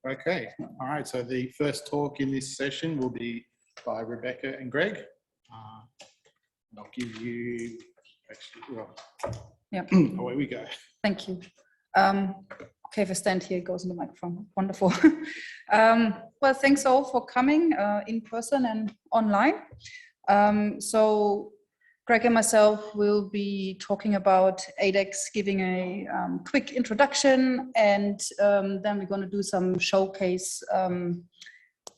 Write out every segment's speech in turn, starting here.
Okay, all right, so the first talk in this session will be by Rebecca and Greg. I'll give you, actually, well, yeah. Away we go. Thank you. Okay, if I stand here, it goes in the microphone. Wonderful. Well, thanks all for coming in person and online. So Greg and myself will be talking about ADACS, giving a quick introduction, and then we're going to do some showcase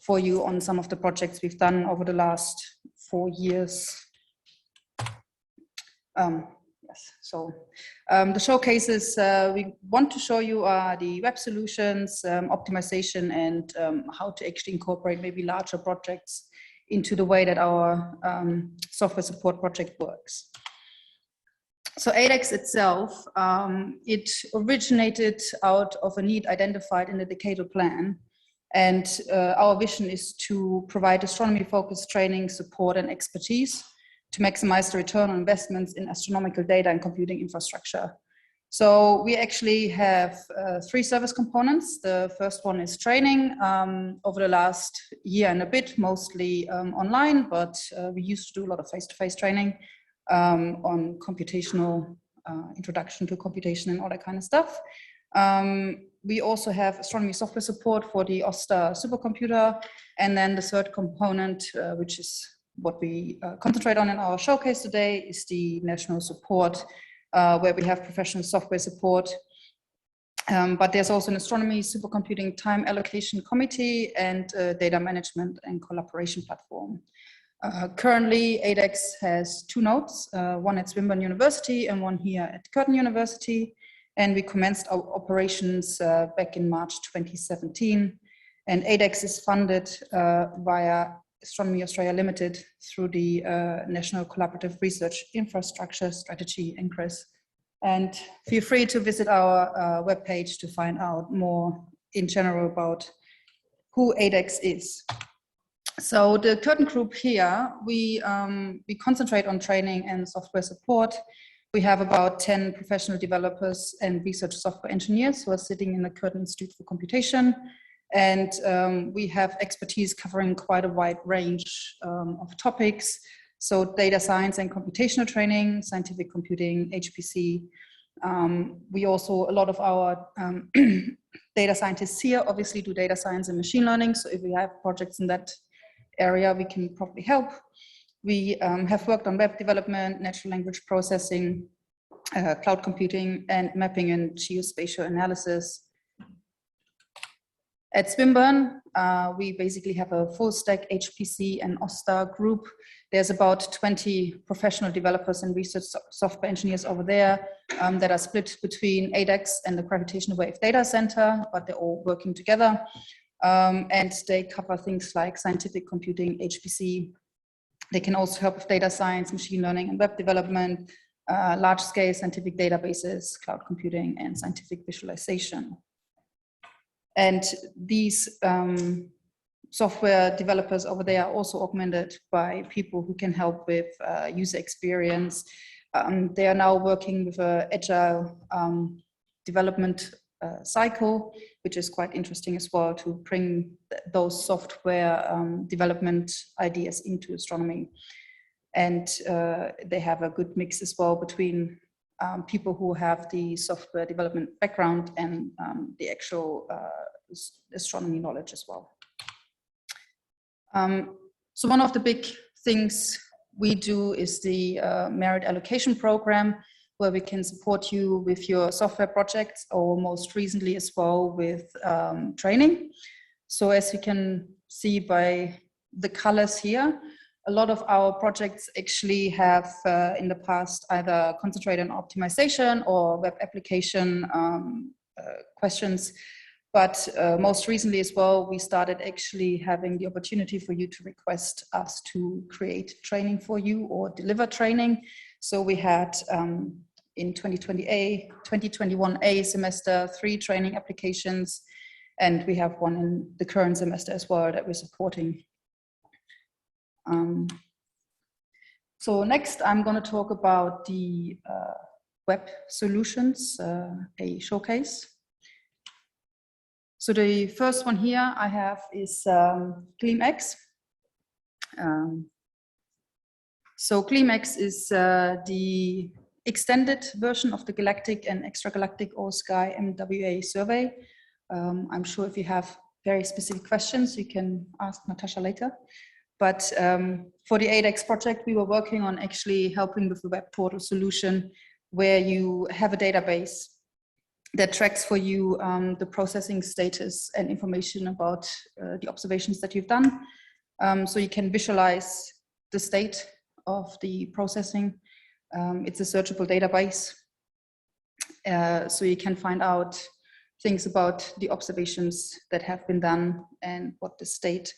for you on some of the projects we've done over the last 4 years. Yes, so the showcases we want to show you are the web solutions, optimization, and how to actually incorporate maybe larger projects into the way that our software support project works. So ADACS itself, it originated out of a need identified in the decadal plan. And our vision is to provide astronomy-focused training, support, and expertise to maximize the return on investments in astronomical data and computing infrastructure. So we actually have 3 service components. The first one is training. Over the last year and a bit, mostly online, but we used to do a lot of face-to-face training on computational, introduction to computation and all that kind of stuff. We also have astronomy software support for the AusSRC supercomputer. And then the third component, which is what we concentrate on in our showcase today, is the national support, where we have professional software support. But there's also an astronomy supercomputing time allocation committee and data management and collaboration platform. Currently, ADACS has 2 nodes, one at Swinburne University and one here at Curtin University. And we commenced our operations back in March 2017. And ADACS is funded via Astronomy Australia Limited through the National Collaborative Research Infrastructure Strategy, NCRIS. And feel free to visit our webpage to find out more in general about who ADACS is. So the Curtin group here, we concentrate on training and software support. We have about 10 professional developers and research software engineers who are sitting in the Curtin Institute for Computation. And we have expertise covering quite a wide range of topics. So data science and computational training, scientific computing, HPC. We also, a lot of our data scientists here obviously do data science and machine learning. So if we have projects in that area, we can probably help. We have worked on web development, natural language processing, cloud computing, and mapping and geospatial analysis. At Swinburne, we basically have a full stack HPC and AusSRC group. There's about 20 professional developers and research software engineers over there that are split between ADACS and the Gravitational Wave Data Center, but they're all working together. And they cover things like scientific computing, HPC. They can also help with data science, machine learning, and web development, large-scale scientific databases, cloud computing, and scientific visualization. And these software developers over there are also augmented by people who can help with user experience. They are now working with an agile development cycle, which is quite interesting as well, to bring those software development ideas into astronomy. And they have a good mix as well between people who have the software development background and the actual astronomy knowledge as well. So one of the big things we do is the merit allocation program, where we can support you with your software projects, or most recently as well with training. So as you can see by the colors here, a lot of our projects actually have in the past either concentrated on optimization or web application questions. But most recently as well, we started actually having the opportunity for you to request us to create training for you or deliver training. So we had in 2021A semester 3 training applications, and we have one in the current semester as well that we're supporting. So next I'm going to talk about the web solutions, a showcase. So the first one here I have is GLEAM-X. So GLEAM-X is the extended version of the galactic and extragalactic or sky MWA survey. I'm sure if you have very specific questions, you can ask Natasha later. But for the ADACS project, we were working on actually helping with the web portal solution where you have a database that tracks for you the processing status and information about the observations that you've done. So you can visualize the state of the processing. It's a searchable database. So you can find out things about the observations that have been done and what the state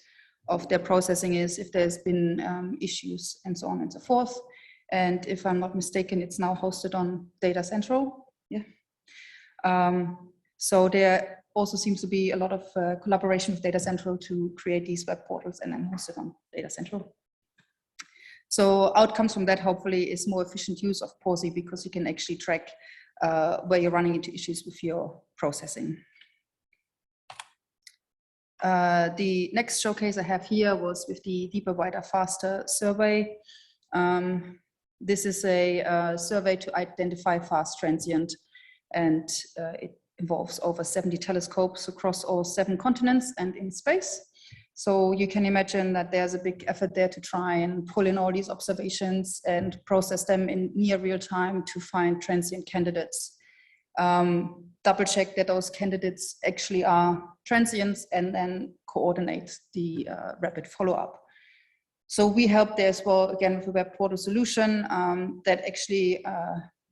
of their processing is, if there's been issues and so on and so forth. And if I'm not mistaken, it's now hosted on Data Central. Yeah. So there also seems to be a lot of collaboration with Data Central to create these web portals and then host it on Data Central. So outcomes from that hopefully is more efficient use of POSI because you can actually track where you're running into issues with your processing. The next showcase I have here was with the Deeper, Wider, Faster survey. This is a survey to identify fast transient, and it involves over 70 telescopes across all 7 continents and in space. So you can imagine that there's a big effort there to try and pull in all these observations and process them in near real time to find transient candidates. Double check that those candidates actually are transients and then coordinate the rapid follow-up. So we help there as well, again, with a web portal solution that actually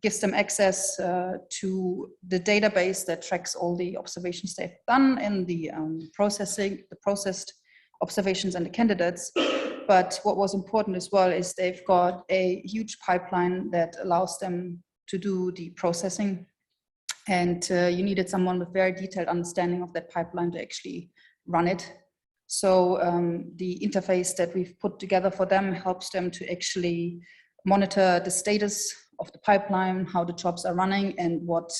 gives them access to the database that tracks all the observations they've done and the processed observations and the candidates. But what was important as well is they've got a huge pipeline that allows them to do the processing. And you needed someone with very detailed understanding of that pipeline to actually run it. So the interface that we've put together for them helps them to actually monitor the status of the pipeline, how the jobs are running, and what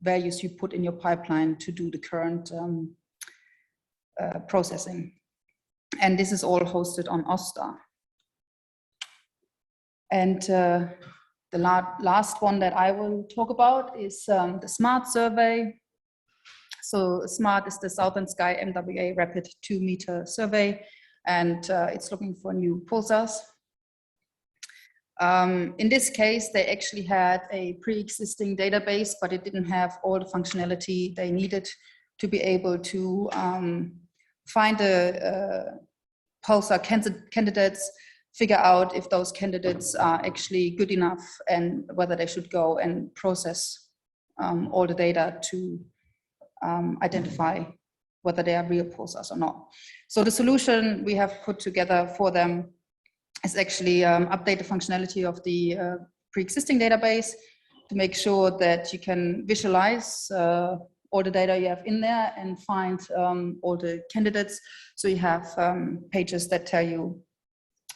values you put in your pipeline to do the current processing. And this is all hosted on AusSRC. And the last one that I will talk about is the SMART survey. So SMART is the Southern Sky MWA Rapid 2-meter survey, and it's looking for new pulsars. In this case, they actually had a pre-existing database, but it didn't have all the functionality they needed to be able to find the pulsar candidates, figure out if those candidates are actually good enough and whether they should go and process all the data to identify whether they are real pulsars or not. So the solution we have put together for them is actually update the functionality of the pre-existing database to make sure that you can visualize all the data you have in there and find all the candidates. So you have pages that tell you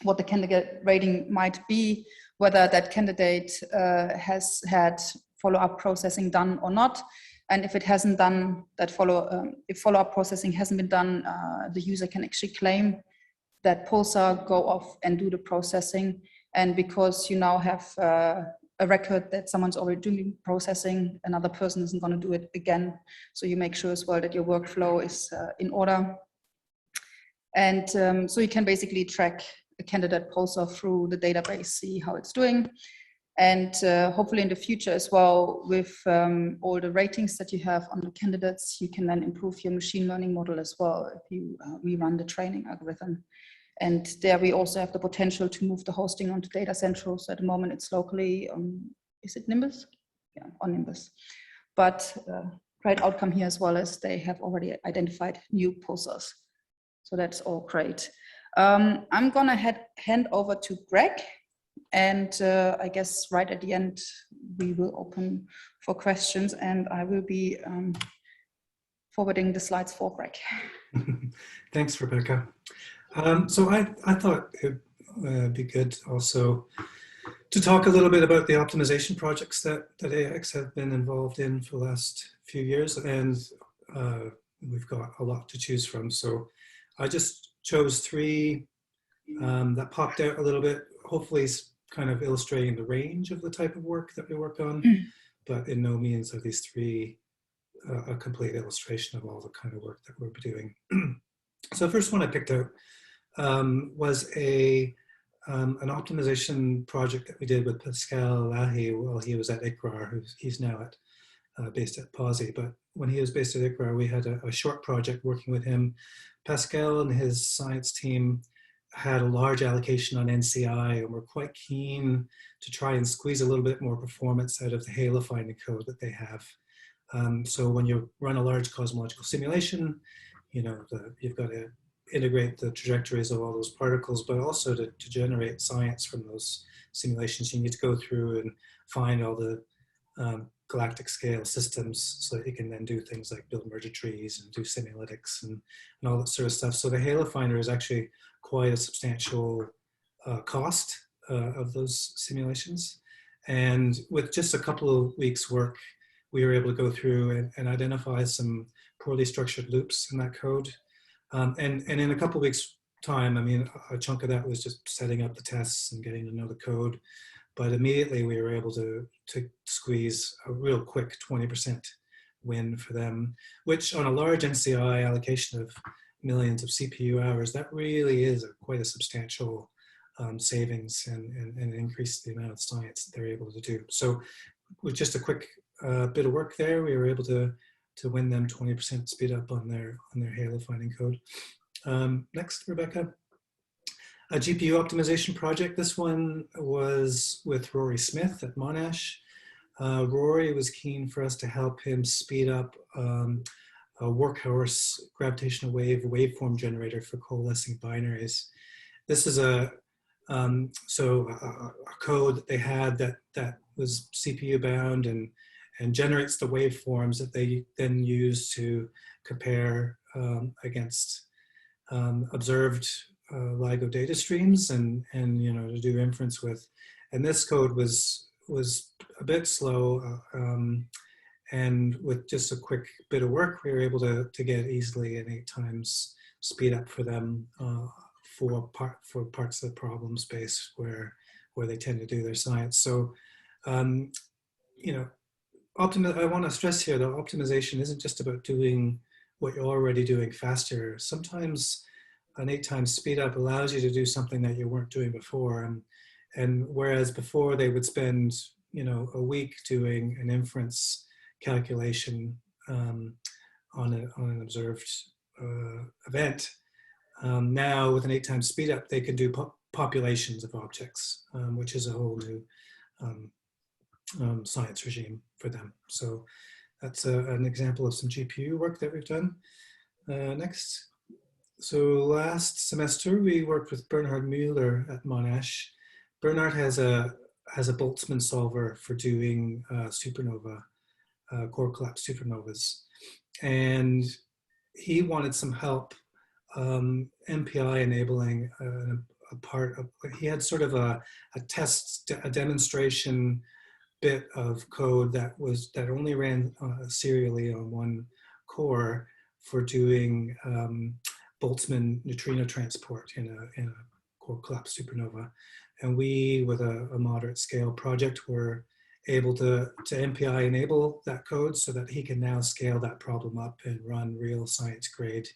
what the candidate rating might be, whether that candidate has had follow-up processing done or not. And if it hasn't done that if follow-up processing hasn't been done, the user can actually claim that pulsar, go off and do the processing. And because you now have a record that someone's already doing processing, another person isn't going to do it again. So you make sure as well that your workflow is in order. And so you can basically track a candidate pulsar through the database, see how it's doing. And hopefully in the future as well, with all the ratings that you have on the candidates, you can then improve your machine learning model as well if you rerun the training algorithm. And there we also have the potential to move the hosting onto Data Central. So at the moment it's locally on, is it Nimbus? Yeah, on Nimbus. But great outcome here as well as they have already identified new pulsars. So that's all great. I'm gonna hand over to Greg. And I guess right at the end, we will open for questions and I will be forwarding the slides for Greg. Thanks, Rebecca. So I thought it would be good also to talk a little bit about the optimization projects that ADACS have been involved in for the last few years, and we've got a lot to choose from. So I just chose 3 that popped out a little bit, hopefully kind of illustrating the range of the type of work that we work on, but in no means are these 3 a complete illustration of all the kind of work that we're doing. So the first one I picked out was an optimization project that we did with Pascal Lahi while he was at ICRAR. He's now based at PASI, but when he was based at ICRAR, we had a short project working with him. Pascal and his science team had a large allocation on NCI, and were quite keen to try and squeeze a little bit more performance out of the halo finding code that they have. So when you run a large cosmological simulation, you know, you've got to integrate the trajectories of all those particles, but also to generate science from those simulations, you need to go through and find all the galactic scale systems so that you can then do things like build merger trees and do semalytics and all that sort of stuff. So the halo finder is actually quite a substantial cost of those simulations. And with just a couple of weeks work, we were able to go through and identify some poorly structured loops in that code. And in a couple of weeks time, I mean, a chunk of that was just setting up the tests and getting to know the code. But immediately we were able to squeeze a real quick 20% win for them, which on a large NCI allocation of millions of CPU hours, that really is quite a substantial savings and increase the amount of science that they're able to do. So with just a quick bit of work there, we were able to win them 20% speed up on their halo finding code. Next, Rebecca. A GPU optimization project. This one was with Rory Smith at Monash. Rory was keen for us to help him speed up a workhorse gravitational wave waveform generator for coalescing binaries. This is a code that they had that was CPU bound and generates the waveforms that they then use to compare against observed LIGO data streams and you know, to do inference with. And this code was a bit slow, and with just a quick bit of work, we were able to get easily an 8 times speed up for them for parts of the problem space where they tend to do their science. So you know, I want to stress here that optimization isn't just about doing what you're already doing faster. Sometimes an 8 times speed up allows you to do something that you weren't doing before. And whereas before they would spend, you know, a week doing an inference calculation on an observed event, now with an 8 times speed up, they can do populations of objects, which is a whole new science regime for them. So that's an example of some GPU work that we've done. Next. So last semester we worked with Bernhard Müller at Monash. Bernhard has a Boltzmann solver for doing supernova, core collapse supernovas, and he wanted some help MPI enabling a part of. He had sort of a demonstration bit of code that only ran serially on one core for doing Boltzmann neutrino transport in a core collapse supernova. And we, with a moderate scale project, were able to MPI enable that code so that he can now scale that problem up and run real science grade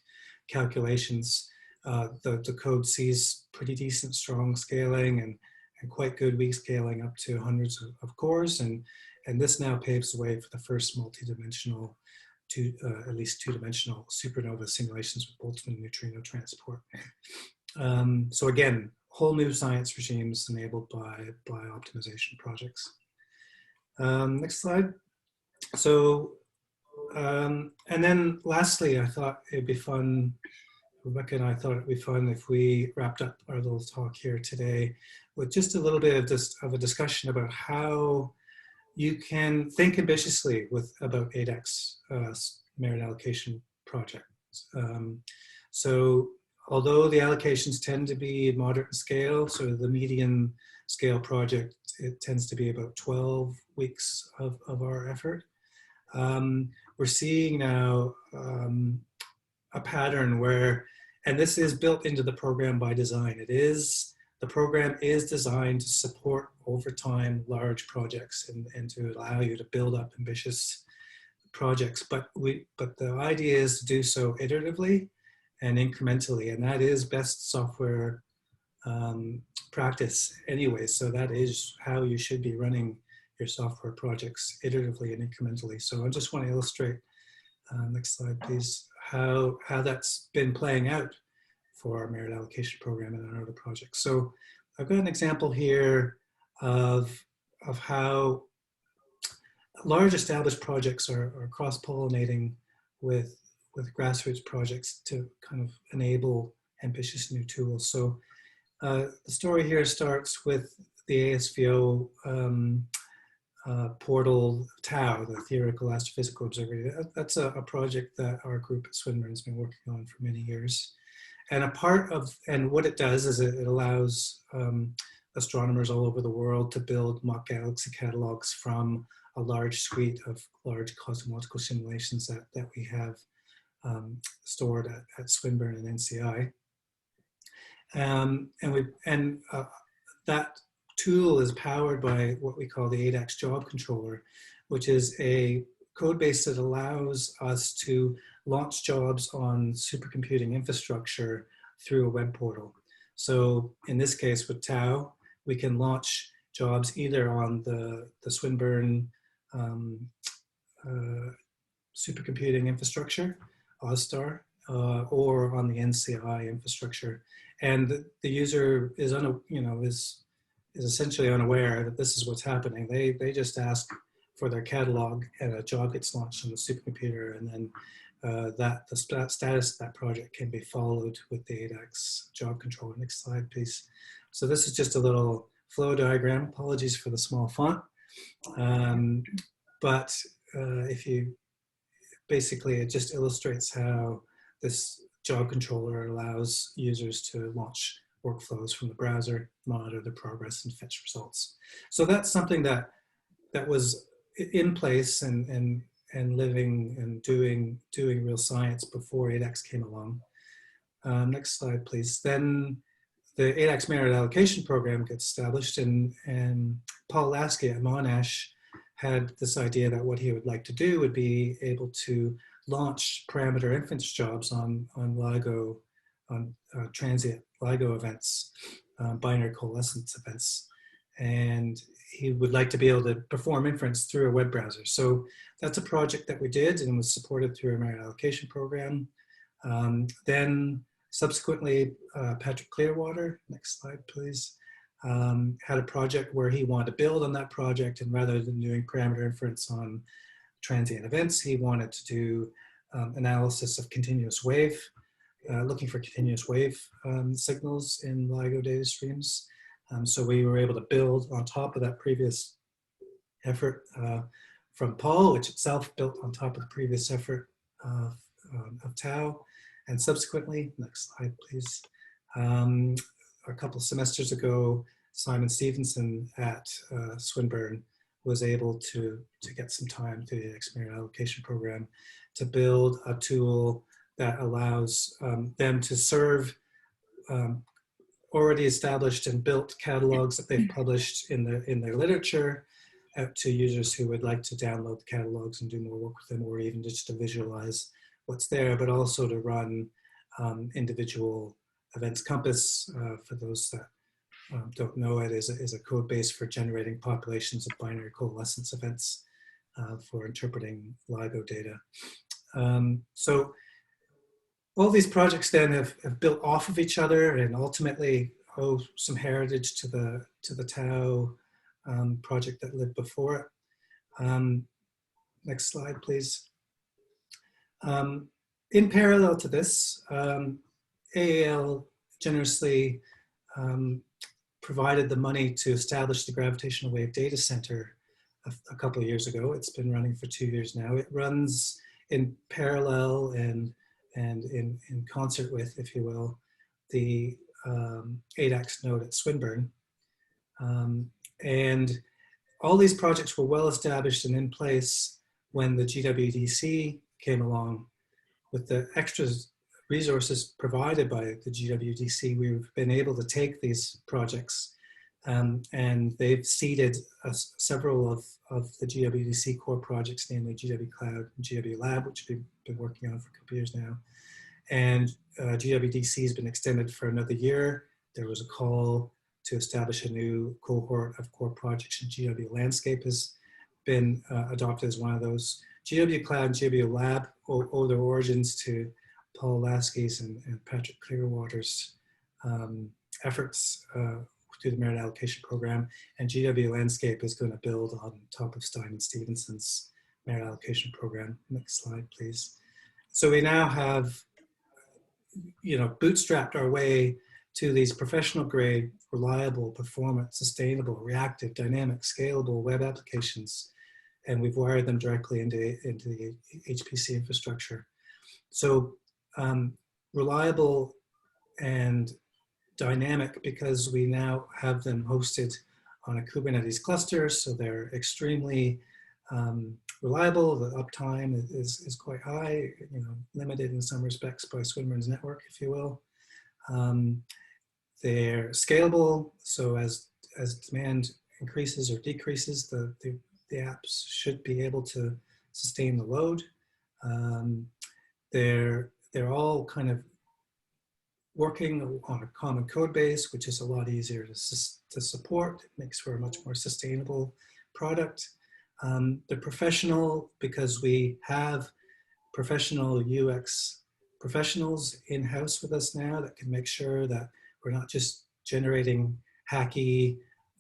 calculations. The code sees pretty decent strong scaling and quite good weak scaling up to hundreds of cores. And this now paves the way for the first multi-dimensional at least two-dimensional supernova simulations with Boltzmann neutrino transport. So again, whole new science regimes enabled by optimization projects. Next slide. So, and then lastly, I thought it'd be fun, Rebecca and I thought it'd be fun if we wrapped up our little talk here today with just a little bit of a discussion about how you can think ambitiously about ADACS merit allocation projects. So although the allocations tend to be moderate in scale, so the median scale project, it tends to be about 12 weeks of our effort. we're seeing now a pattern where, and this is built into the program by design. The program is designed to support over time large projects and to allow you to build up ambitious projects. But the idea is to do so iteratively and incrementally, and that is best software practice anyway. So that is how you should be running your software projects, iteratively and incrementally. So I just want to illustrate, next slide please, how that's been playing out for our merit allocation program and our other projects. So I've got an example here of how large established projects are cross-pollinating with grassroots projects to kind of enable ambitious new tools. So the story here starts with the ASVO portal TAO, the Theoretical Astrophysical Observatory. That's a project that our group at Swinburne has been working on for many years. And and what it does is it allows astronomers all over the world to build mock galaxy catalogs from a large suite of large cosmological simulations that we have stored at Swinburne and NCI. That tool is powered by what we call the ADACS Job Controller, which is a code base that allows us to launch jobs on supercomputing infrastructure through a web portal. So in this case with TAO, we can launch jobs either on the Swinburne supercomputing infrastructure, AusSRC, or on the NCI infrastructure. And the user is essentially unaware that this is what's happening. They just ask for their catalog and a job gets launched on the supercomputer, and then the status of that project can be followed with the ADACS job controller. Next slide, please. So this is just a little flow diagram. Apologies for the small font. But basically it just illustrates how this job controller allows users to launch workflows from the browser, monitor the progress, and fetch results. So that's something that was in place and living and doing real science before ADACS came along. Next slide, please. Then the ADACS Merit Allocation Program gets established, and Paul Lasky at Monash had this idea that what he would like to do would be able to launch parameter inference jobs on LIGO, on transient LIGO events, binary coalescence events. And he would like to be able to perform inference through a web browser. So that's a project that we did and was supported through a merit allocation program. Then subsequently, Patrick Clearwater, next slide please, had a project where he wanted to build on that project, and rather than doing parameter inference on transient events, he wanted to do analysis of continuous wave, looking for continuous wave signals in LIGO data streams. So we were able to build on top of that previous effort from Paul, which itself built on top of the previous effort of TAO. And subsequently, next slide please, a couple of semesters ago, Simon Stevenson at Swinburne was able to get some time through the ADACS Merit Allocation Program to build a tool that allows them to serve already established and built catalogs that they've published in their literature out to users who would like to download the catalogs and do more work with them, or even just to visualize what's there, but also to run individual events compass. For those that don't know, it is a code base for generating populations of binary coalescence events for interpreting LIGO data. So all these projects then have built off of each other and ultimately owe some heritage to the TAO project that lived before it. Next slide, please. In parallel to this, AAL generously provided the money to establish the Gravitational Wave Data Center a couple of years ago. It's been running for 2 years now. It runs in parallel and in concert with, if you will, the ADACS node at Swinburne. And all these projects were well established and in place when the GWDC came along, with the extra resources provided by the GWDC, we've been able to take these projects and they've seeded several of the GWDC core projects, namely GW Cloud and GW Lab, which we've been working on for a couple of years now. And GWDC has been extended for another year. There was a call to establish a new cohort of core projects, and GW Landscape has been adopted as one of those. GW Cloud and GW Lab owe their origins to Paul Lasky's and Patrick Clearwater's efforts through the Merit Allocation Program, and GW Landscape is going to build on top of Stein and Stevenson's Merit Allocation Program. Next slide, please. So we now have, bootstrapped our way to these professional grade, reliable, performant, sustainable, reactive, dynamic, scalable web applications, and we've wired them directly into the HPC infrastructure. So reliable and dynamic because we now have them hosted on a Kubernetes cluster, so they're extremely reliable. The uptime is quite high, limited in some respects by Swinburne's network, if you will. They're scalable, so as demand increases or decreases, the apps should be able to sustain the load. They're all kind of working on a common code base, which is a lot easier to support. It makes for a much more sustainable product. They're professional because we have professional UX professionals in-house with us now that can make sure that we're not just generating hacky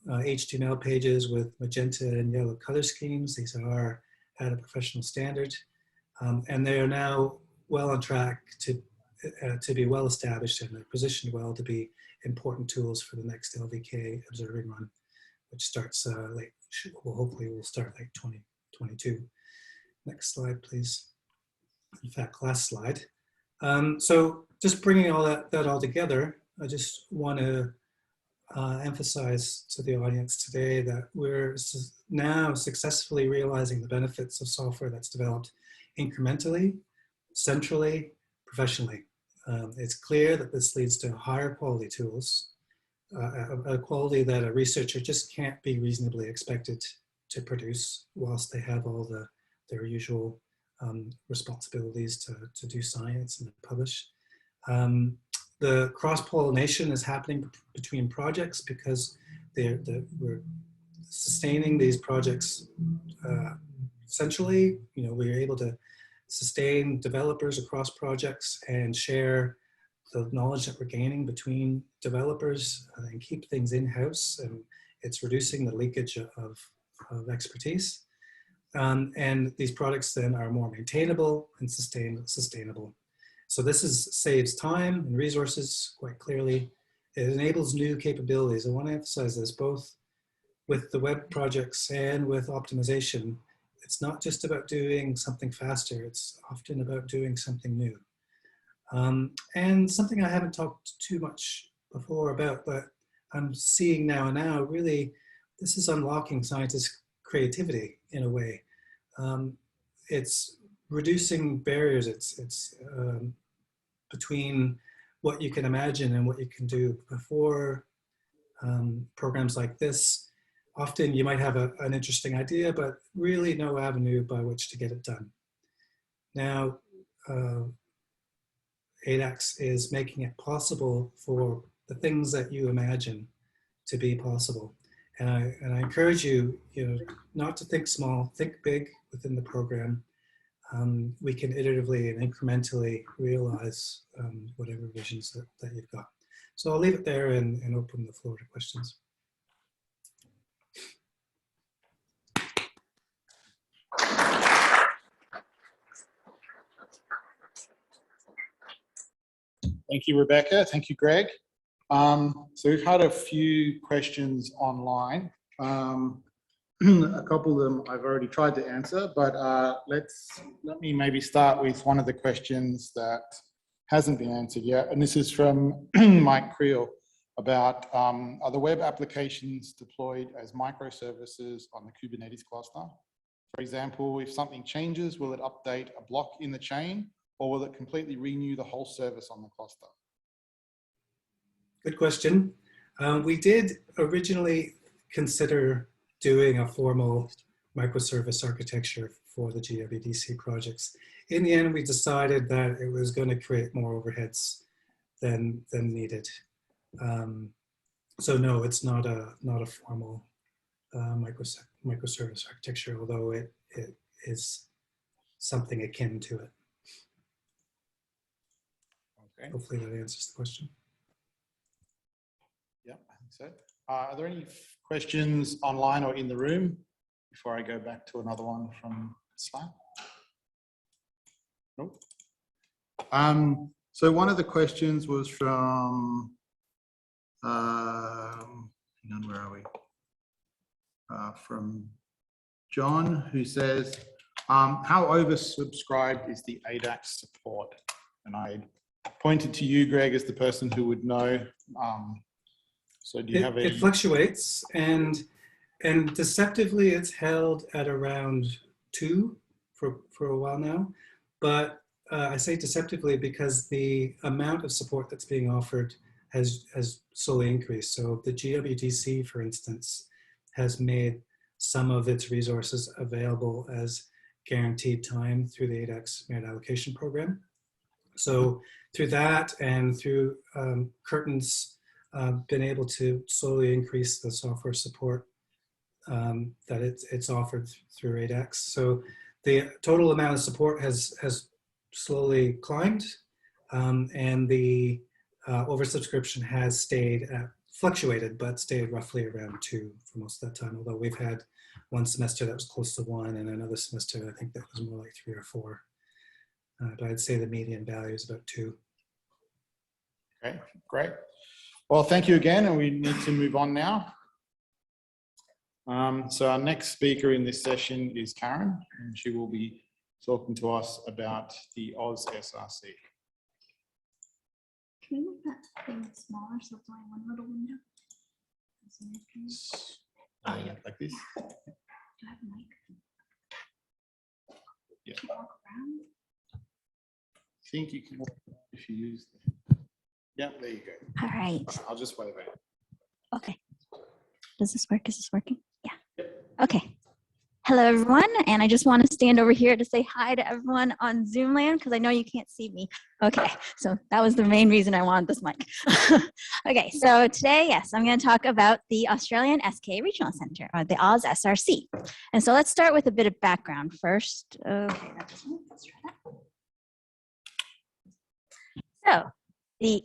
HTML pages with magenta and yellow color schemes. These are at a professional standard. And they are now well on track to be well established, and they're positioned well to be important tools for the next LVK observing run, which starts hopefully will start late 2022. Next slide, please. In fact, last slide. So just bringing all that all together, I just want to emphasize to the audience today that we're now successfully realizing the benefits of software that's developed incrementally, centrally, professionally. It's clear that this leads to higher quality tools, a quality that a researcher just can't be reasonably expected to produce whilst they have all their usual responsibilities to do science and publish. The cross-pollination is happening between projects because we're sustaining these projects centrally. We're able to sustain developers across projects and share the knowledge that we're gaining between developers and keep things in-house, and it's reducing the leakage of expertise. And these products then are more maintainable and sustainable. So this saves time and resources quite clearly. It enables new capabilities. I want to emphasize this both with the web projects and with optimization. It's not just about doing something faster, it's often about doing something new. And something I haven't talked too much before about, but I'm seeing now really, this is unlocking scientists' creativity in a way. It's reducing barriers. It's between what you can imagine and what you can do. Before programs like this, often you might have an interesting idea, but really no avenue by which to get it done. Now, ADACS is making it possible for the things that you imagine to be possible. And I encourage you, not to think small, think big within the program. We can iteratively and incrementally realize whatever visions that you've got. So I'll leave it there and open the floor to questions. Thank you, Rebecca. Thank you, Greg. So we've had a few questions online. A couple of them I've already tried to answer, but let me maybe start with one of the questions that hasn't been answered yet. And this is from Mike Creel about, are the web applications deployed as microservices on the Kubernetes cluster? For example, if something changes, will it update a block in the chain, or will it completely renew the whole service on the cluster? Good question. We did originally consider doing a formal microservice architecture for the GWDC projects. In the end, we decided that it was going to create more overheads than needed. So no, it's not a formal microservice architecture, although it is something akin to it. Okay. Hopefully that answers the question. Yeah, I think so. Are there any questions online or in the room before I go back to another one from Slack? Nope. So one of the questions was from, hang on, where are we? From John, who says, how oversubscribed is the ADACS support? And I pointed to you, Greg, as the person who would know. So do you have It fluctuates, and deceptively it's held at around 2 for a while now. But I say deceptively because the amount of support that's being offered has slowly increased. So the GWDC, for instance, has made some of its resources available as guaranteed time through the ADACS Merit Allocation Program. So through that and through Curtin's been able to slowly increase the software support that it's offered through ADACS. So the total amount of support has slowly climbed, and the oversubscription has fluctuated, but stayed roughly around 2 for most of that time. Although we've had one semester that was close to 1, and another semester I think that was more like 3 or 4. But I'd say the median value is about 2. Okay, great. Well, thank you again, and we need to move on now. So our next speaker in this session is Karen, and she will be talking to us about the AusSRC. Can we make that thing smaller so it's only one little window? Yeah, like this. Do I have a mic? Yeah. Can I walk around? I think you can walk if you use the... Yeah, there you go. All right. I'll just wave it. Okay. Does this work? Is this working? Yeah. Yep. Okay. Hello, everyone. And I just want to stand over here to say hi to everyone on Zoom land because I know you can't see me. Okay. So that was the main reason I wanted this mic. Okay. So today, yes, I'm going to talk about the Australian SKA Regional Centre, or the AusSRC. And so let's start with a bit of background first. Okay. That doesn't work. Let's try that. So the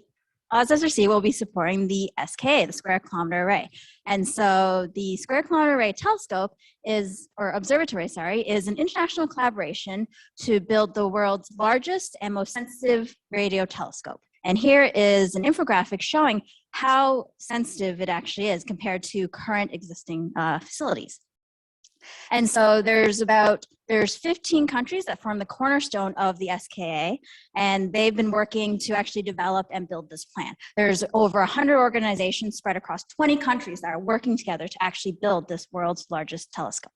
AusSRC will be supporting the SKA, the Square Kilometre Array. And so the Square Kilometre Array telescope is, or observatory, sorry, is an international collaboration to build the world's largest and most sensitive radio telescope. And here is an infographic showing how sensitive it actually is compared to current existing facilities. And so there's 15 countries that form the cornerstone of the SKA, and they've been working to actually develop and build this plan. There's over 100 organizations spread across 20 countries that are working together to actually build this world's largest telescope.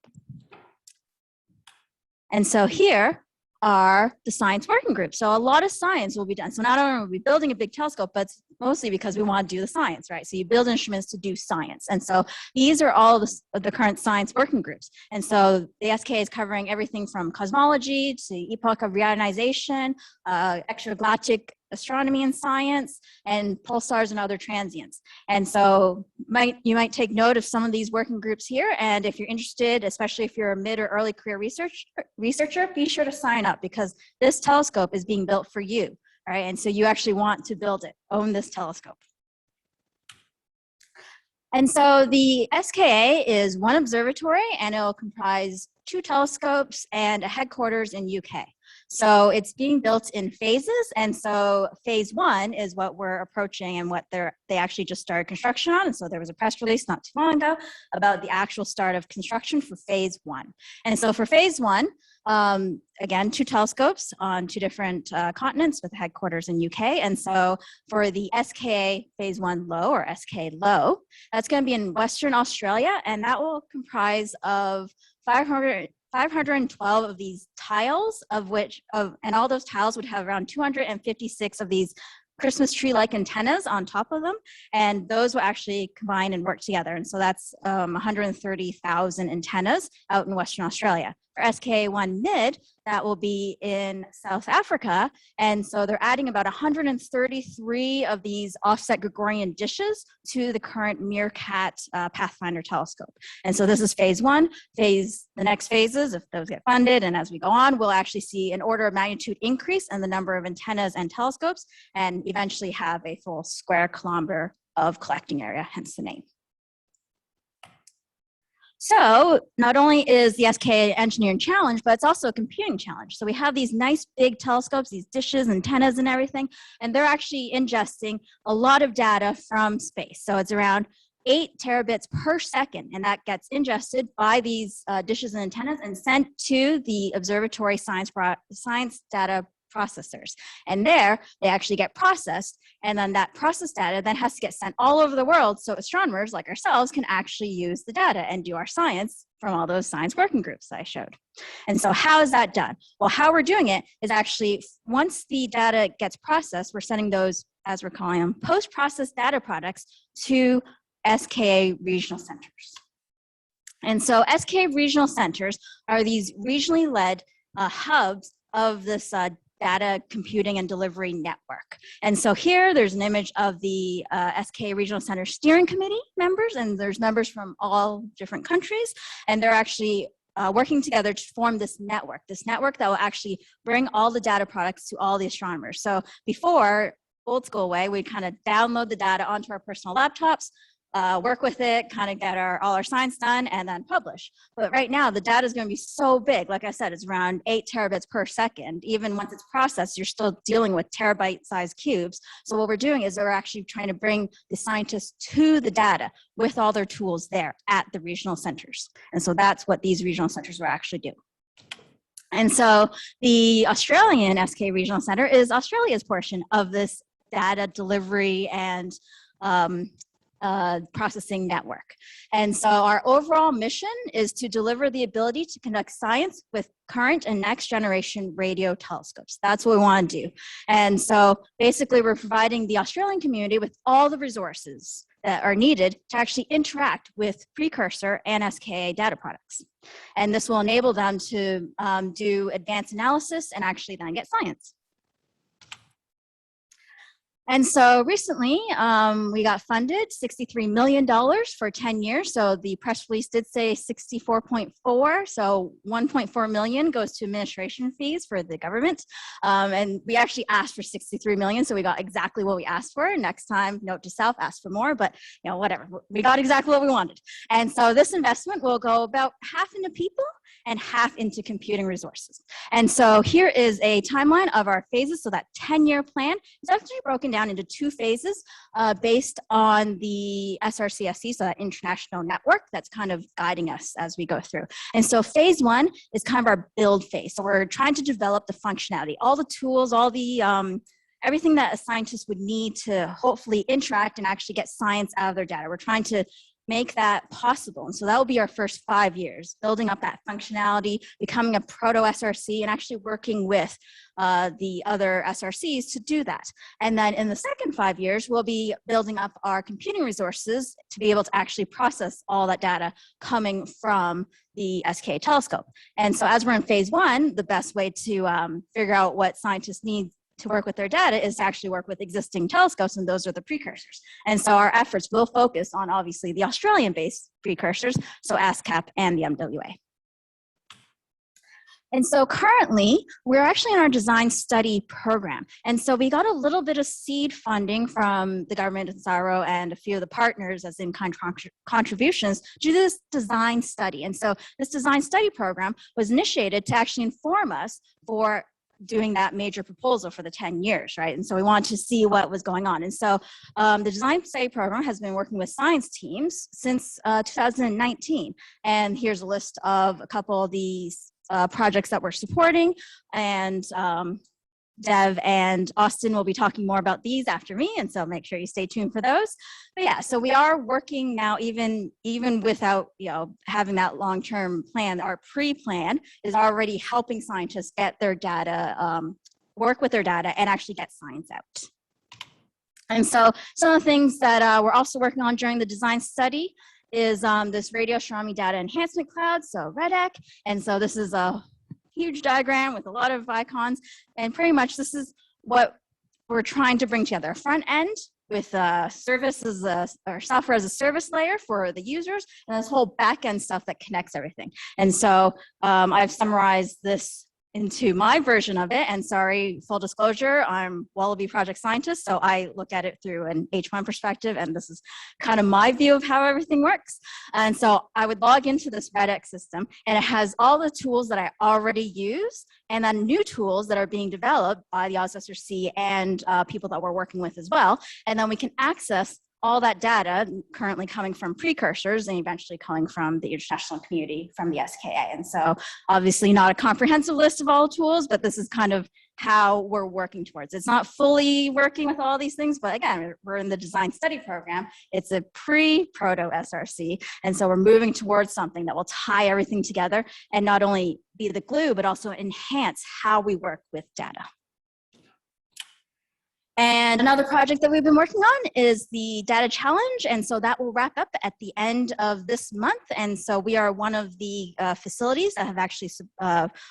And so here are the science working groups. So a lot of science will be done. So not only are we building a big telescope, but mostly because we want to do the science, right? So you build instruments to do science. And so these are all the current science working groups. And so the SKA is covering everything from cosmology to epoch of reionization, extragalactic astronomy and science, and pulsars and other transients. And so you might take note of some of these working groups here. And if you're interested, especially if you're a mid or early career researcher, be sure to sign up because this telescope is being built for you, right? And so you actually want to build it, own this telescope. And so the SKA is one observatory, and it will comprise 2 telescopes and a headquarters in UK. So it's being built in phases, and so phase 1 is what we're approaching and what they actually just started construction on. And so there was a press release not too long ago about the actual start of construction for phase 1. And so for phase 1, again, 2 telescopes on 2 different continents with headquarters in UK. And so for the SKA phase 1 low, or SK low, that's going to be in Western Australia, and that will comprise of 500 512 of these tiles, and all those tiles would have around 256 of these Christmas tree-like antennas on top of them, and those will actually combine and work together. And so that's 130,000 antennas out in Western Australia. For SKA1 mid, that will be in South Africa, and so they're adding about 133 of these offset Gregorian dishes to the current Meerkat Pathfinder telescope. And so this is phase one. The next phases, if those get funded and as we go on, we'll actually see an order of magnitude increase in the number of antennas and telescopes, and eventually have a full square kilometer of collecting area, hence the name. So not only is the SKA engineering challenge, but it's also a computing challenge. So we have these nice big telescopes, these dishes, antennas and everything, and they're actually ingesting a lot of data from space. So it's around 8 terabits per second, and that gets ingested by these dishes and antennas and sent to the observatory science data processors. And there they actually get processed, and then that processed data then has to get sent all over the world so astronomers like ourselves can actually use the data and do our science from all those science working groups that I showed. And so how is that done? Well, how we're doing it is actually once the data gets processed, we're sending those, as we're calling them, post-processed data products to SKA Regional Centres. And so SKA Regional Centres are these regionally led hubs of this data computing and delivery network. And so here there's an image of the SKA Regional Center Steering Committee members, and there's members from all different countries, and they're actually working together to form this network that will actually bring all the data products to all the astronomers. So before, old school way, we'd kind of download the data onto our personal laptops, work with it, kind of get all our science done, and then publish. But right now, the data is going to be so big. Like I said, it's around 8 terabits per second. Even once it's processed, you're still dealing with terabyte-sized cubes. So what we're doing is we're actually trying to bring the scientists to the data with all their tools there at the regional centers. And so that's what these regional centers will actually do. And so the Australian SKA Regional Centre is Australia's portion of this data delivery and processing network. And so our overall mission is to deliver the ability to conduct science with current and next generation radio telescopes. That's what we want to do. And so basically we're providing the Australian community with all the resources that are needed to actually interact with precursor and SKA data products. And this will enable them to do advanced analysis and actually then get science. And so recently, we got funded $63 million for 10 years. So the press release did say 64.4. So 1.4 million goes to administration fees for the government. And we actually asked for 63 million. So we got exactly what we asked for. Next time, note to self, ask for more, but you know, whatever. We got exactly what we wanted. And so this investment will go about half into people and half into computing resources. And so here is a timeline of our phases. So that 10-year plan is actually broken down into 2 phases based on the SRCSC, so that international network that's kind of guiding us as we go through. And so phase 1 is kind of our build phase. So we're trying to develop the functionality, all the tools, all the everything that a scientist would need to hopefully interact and actually get science out of their data. We're trying to make that possible. And so that will be our first 5 years, building up that functionality, becoming a proto-SRC, and actually working with the other SRCs to do that. And then in the second 5 years, we'll be building up our computing resources to be able to actually process all that data coming from the SKA telescope. And so as we're in phase 1, the best way to figure out what scientists need to work with their data is to actually work with existing telescopes, and those are the precursors. And so our efforts will focus on obviously the Australian-based precursors, so ASCAP and the MWA. And so currently, we're actually in our design study program. And so we got a little bit of seed funding from the government of Zaro and a few of the partners as in-kind contributions to do this design study. And so this design study program was initiated to actually inform us for doing that major proposal for the 10 years, right? And so we wanted to see what was going on. And so the design study program has been working with science teams since 2019. And here's a list of a couple of these projects that we're supporting. And Dev and Austin will be talking more about these after me, and so make sure you stay tuned for those. But yeah, so we are working now, even without having that long-term plan. Our pre-plan is already helping scientists get their data, work with their data, and actually get science out. And so some of the things that we're also working on during the design study is this radio astronomy data enhancement cloud, so REDEC. And so this is a huge diagram with a lot of icons. And pretty much this is what we're trying to bring together. Front end with service as or software as a service layer for the users, and this whole back end stuff that connects everything. And so I've summarized this into my version of it. And sorry, full disclosure, I'm WALLABY project scientist, so I look at it through an H1 perspective, and this is kind of my view of how everything works. And so I would log into this REDEC system, and it has all the tools that I already use, and then new tools that are being developed by the AusSRC and people that we're working with as well. And then we can access all that data currently coming from precursors and eventually coming from the international community from the SKA. And so obviously not a comprehensive list of all tools, but this is kind of how we're working towards. It's not fully working with all these things, but again, we're in the design study program. It's a pre-proto SRC. And so we're moving towards something that will tie everything together and not only be the glue, but also enhance how we work with data. And another project that we've been working on is the data challenge. And so that will wrap up at the end of this month. And so we are one of the facilities that have actually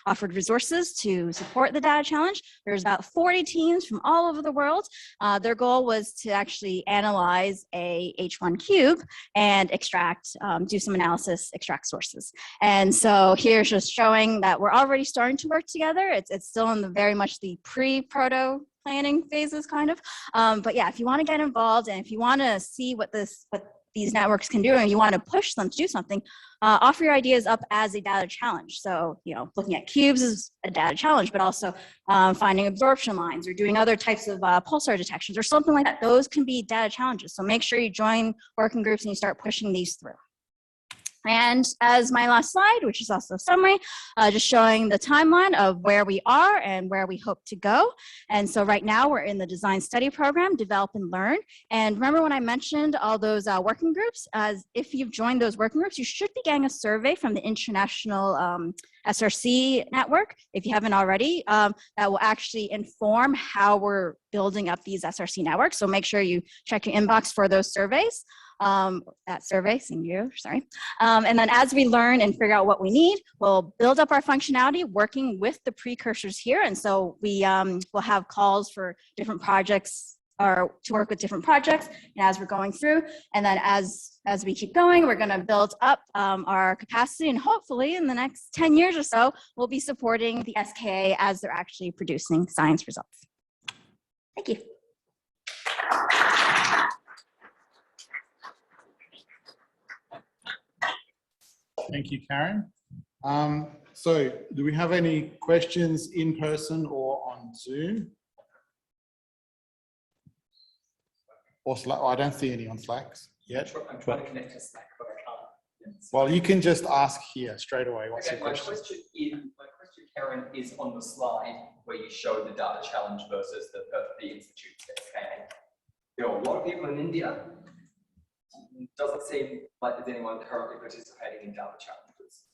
offered resources to support the data challenge. There's about 40 teams from all over the world. Their goal was to actually analyze a H1 cube and extract, do some analysis, extract sources. And so here's just showing that we're already starting to work together. It's still in the very much the pre-proto planning phases kind of, but yeah, if you want to get involved and if you want to see what these networks can do and you want to push them to do something, offer your ideas up as a data challenge. So looking at cubes is a data challenge, but also finding absorption lines or doing other types of pulsar detections or something like that. Those can be data challenges. So make sure you join working groups and you start pushing these through. And as my last slide, which is also a summary, just showing the timeline of where we are and where we hope to go. And so right now we're in the design study program, develop and learn. And remember when I mentioned all those working groups, if you've joined those working groups, you should be getting a survey from the international SRC network, if you haven't already, that will actually inform how we're building up these SRC networks. So make sure you check your inbox for those surveys. That survey, singular, sorry. And then as we learn and figure out what we need, we'll build up our functionality working with the precursors here. And so we will have calls for different projects or to work with different projects and as we're going through. And then as we keep going, we're gonna build up our capacity, and hopefully in the next 10 years or so, we'll be supporting the SKA as they're actually producing science results. Thank you. Thank you, Karen. So do we have any questions in person or on Zoom? Or Slack? Oh, I don't see any on Slack yet. I'm trying to connect to Slack, but I can't. Well, you can just ask here straight away. What's okay, your question? My question, Karen, is on the slide where you showed the data challenge versus the Institute's SKA. There are a lot of people in India. It doesn't seem like there's anyone currently participating in data challenges.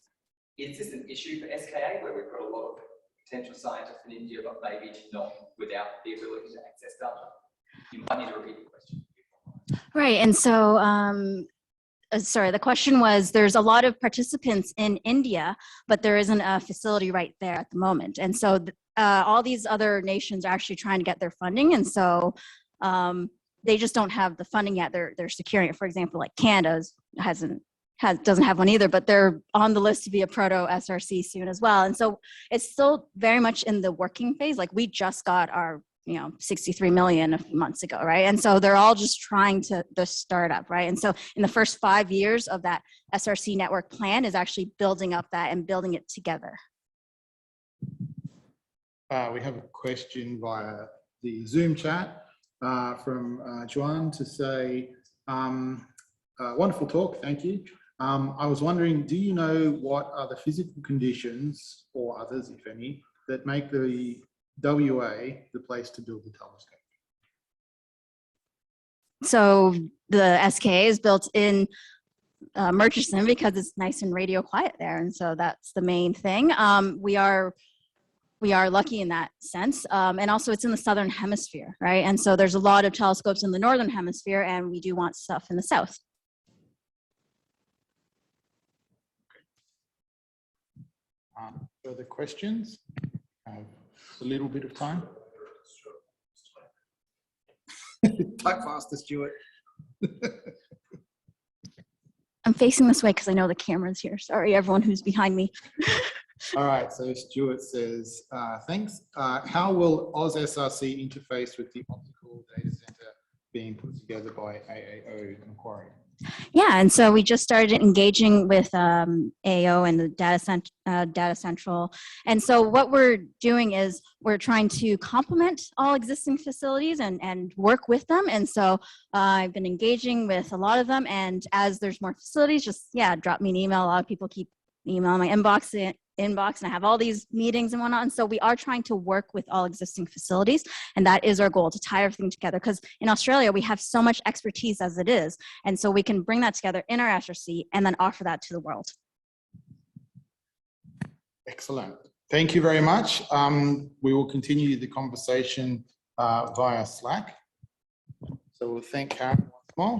Is this an issue for SKA where we've got a lot of potential scientists in India, but maybe not without the ability to access data? You might need to repeat the question. Right, and so, sorry, the question was, there's a lot of participants in India, but there isn't a facility right there at the moment. And so all these other nations are actually trying to get their funding, and so they just don't have the funding yet. They're securing it. For example, like Canada doesn't have one either, but they're on the list to be a proto SRC soon as well. And so it's still very much in the working phase. Like we just got our 63 million a few months ago, right? And so they're all just trying to start up, right? And so in the first 5 years of that SRC network plan is actually building up that and building it together. We have a question via the Zoom chat from Juan to say, wonderful talk, thank you. I was wondering, do you know what are the physical conditions or others, if any, that make the WA the place to build the telescope? So the SKA is built in Murchison because it's nice and radio quiet there, and so that's the main thing. We are lucky in that sense, and also it's in the southern hemisphere, right? And so there's a lot of telescopes in the northern hemisphere, and we do want stuff in the south. Further questions? Have a little bit of time. Type faster, Stuart. I'm facing this way because I know the camera's here. Sorry, everyone who's behind me. All right, so Stuart says, thanks. How will AusSRC interface with the optical data center being put together by AAO Macquarie? Yeah, and so we just started engaging with AO and the Data Central. And so what we're doing is we're trying to complement all existing facilities and work with them. And so I've been engaging with a lot of them. And as there's more facilities, just, yeah, drop me an email. A lot of people keep emailing my inbox, and I have all these meetings and whatnot. And so we are trying to work with all existing facilities. And that is our goal, to tie everything together. Because in Australia, we have so much expertise as it is. And so we can bring that together in our SRC and then offer that to the world. Excellent. Thank you very much. We will continue the conversation via Slack. So we'll thank Karen once more.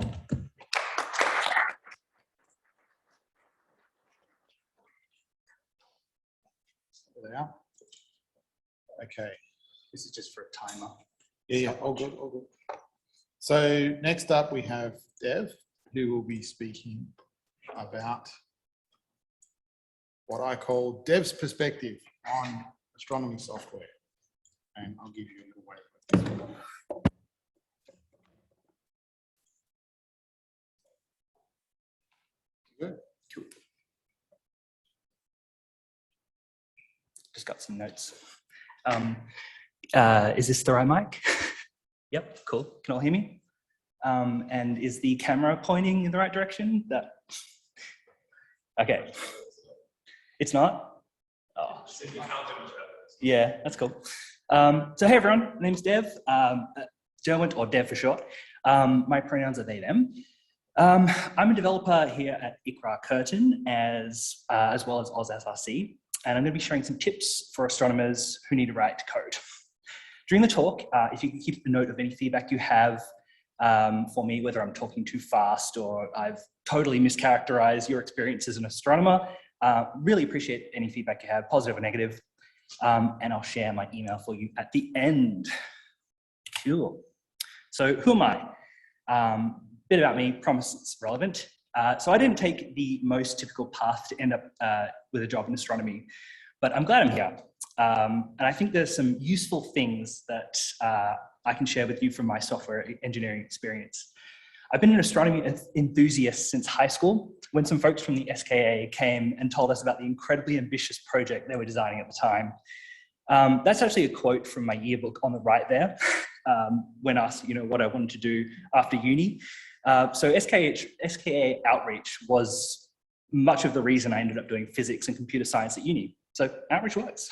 There. Okay. This is just for a timer. Yeah, all good, all good. So next up we have Dev, who will be speaking about what I call Dev's perspective on astronomy software. And I'll give you a little wait. Good. Cool. Just got some notes. Is this the right mic? Yep, cool. Can all hear me? And is the camera pointing in the right direction? Okay. It's not? Oh. Yeah, that's cool. So hey everyone, my name's Dev, Derwent, or Dev for short. My pronouns are they, them. I'm a developer here at ICRA Curtin as well as AusSRC. And I'm going to be sharing some tips for astronomers who need to write code. During the talk, if you can keep a note of any feedback you have for me, whether I'm talking too fast or I've totally mischaracterized your experience as an astronomer, really appreciate any feedback you have, positive or negative. And I'll share my email for you at the end. Cool. So who am I? Bit about me, promise it's relevant. So I didn't take the most typical path to end up with a job in astronomy, but I'm glad I'm here. And I think there's some useful things that I can share with you from my software engineering experience. I've been an astronomy enthusiast since high school, when some folks from the SKA came and told us about the incredibly ambitious project they were designing at the time. That's actually a quote from my yearbook on the right there, when asked, what I wanted to do after uni. So SKA outreach was much of the reason I ended up doing physics and computer science at uni. So outreach works.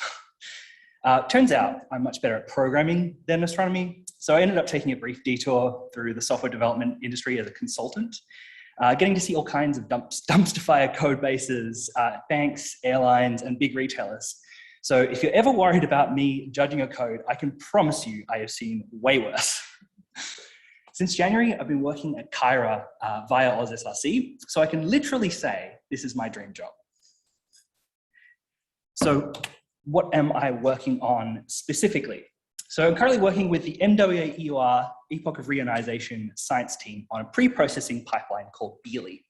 Turns out I'm much better at programming than astronomy. So I ended up taking a brief detour through the software development industry as a consultant, getting to see all kinds of dumpster fire code bases, banks, airlines, and big retailers. So if you're ever worried about me judging a code, I can promise you I have seen way worse. Since January, I've been working at Kyra via AusSRC, so I can literally say this is my dream job. So what am I working on specifically? So I'm currently working with the MWA-EUR Epoch of Reionization science team on a pre-processing pipeline called BEALY.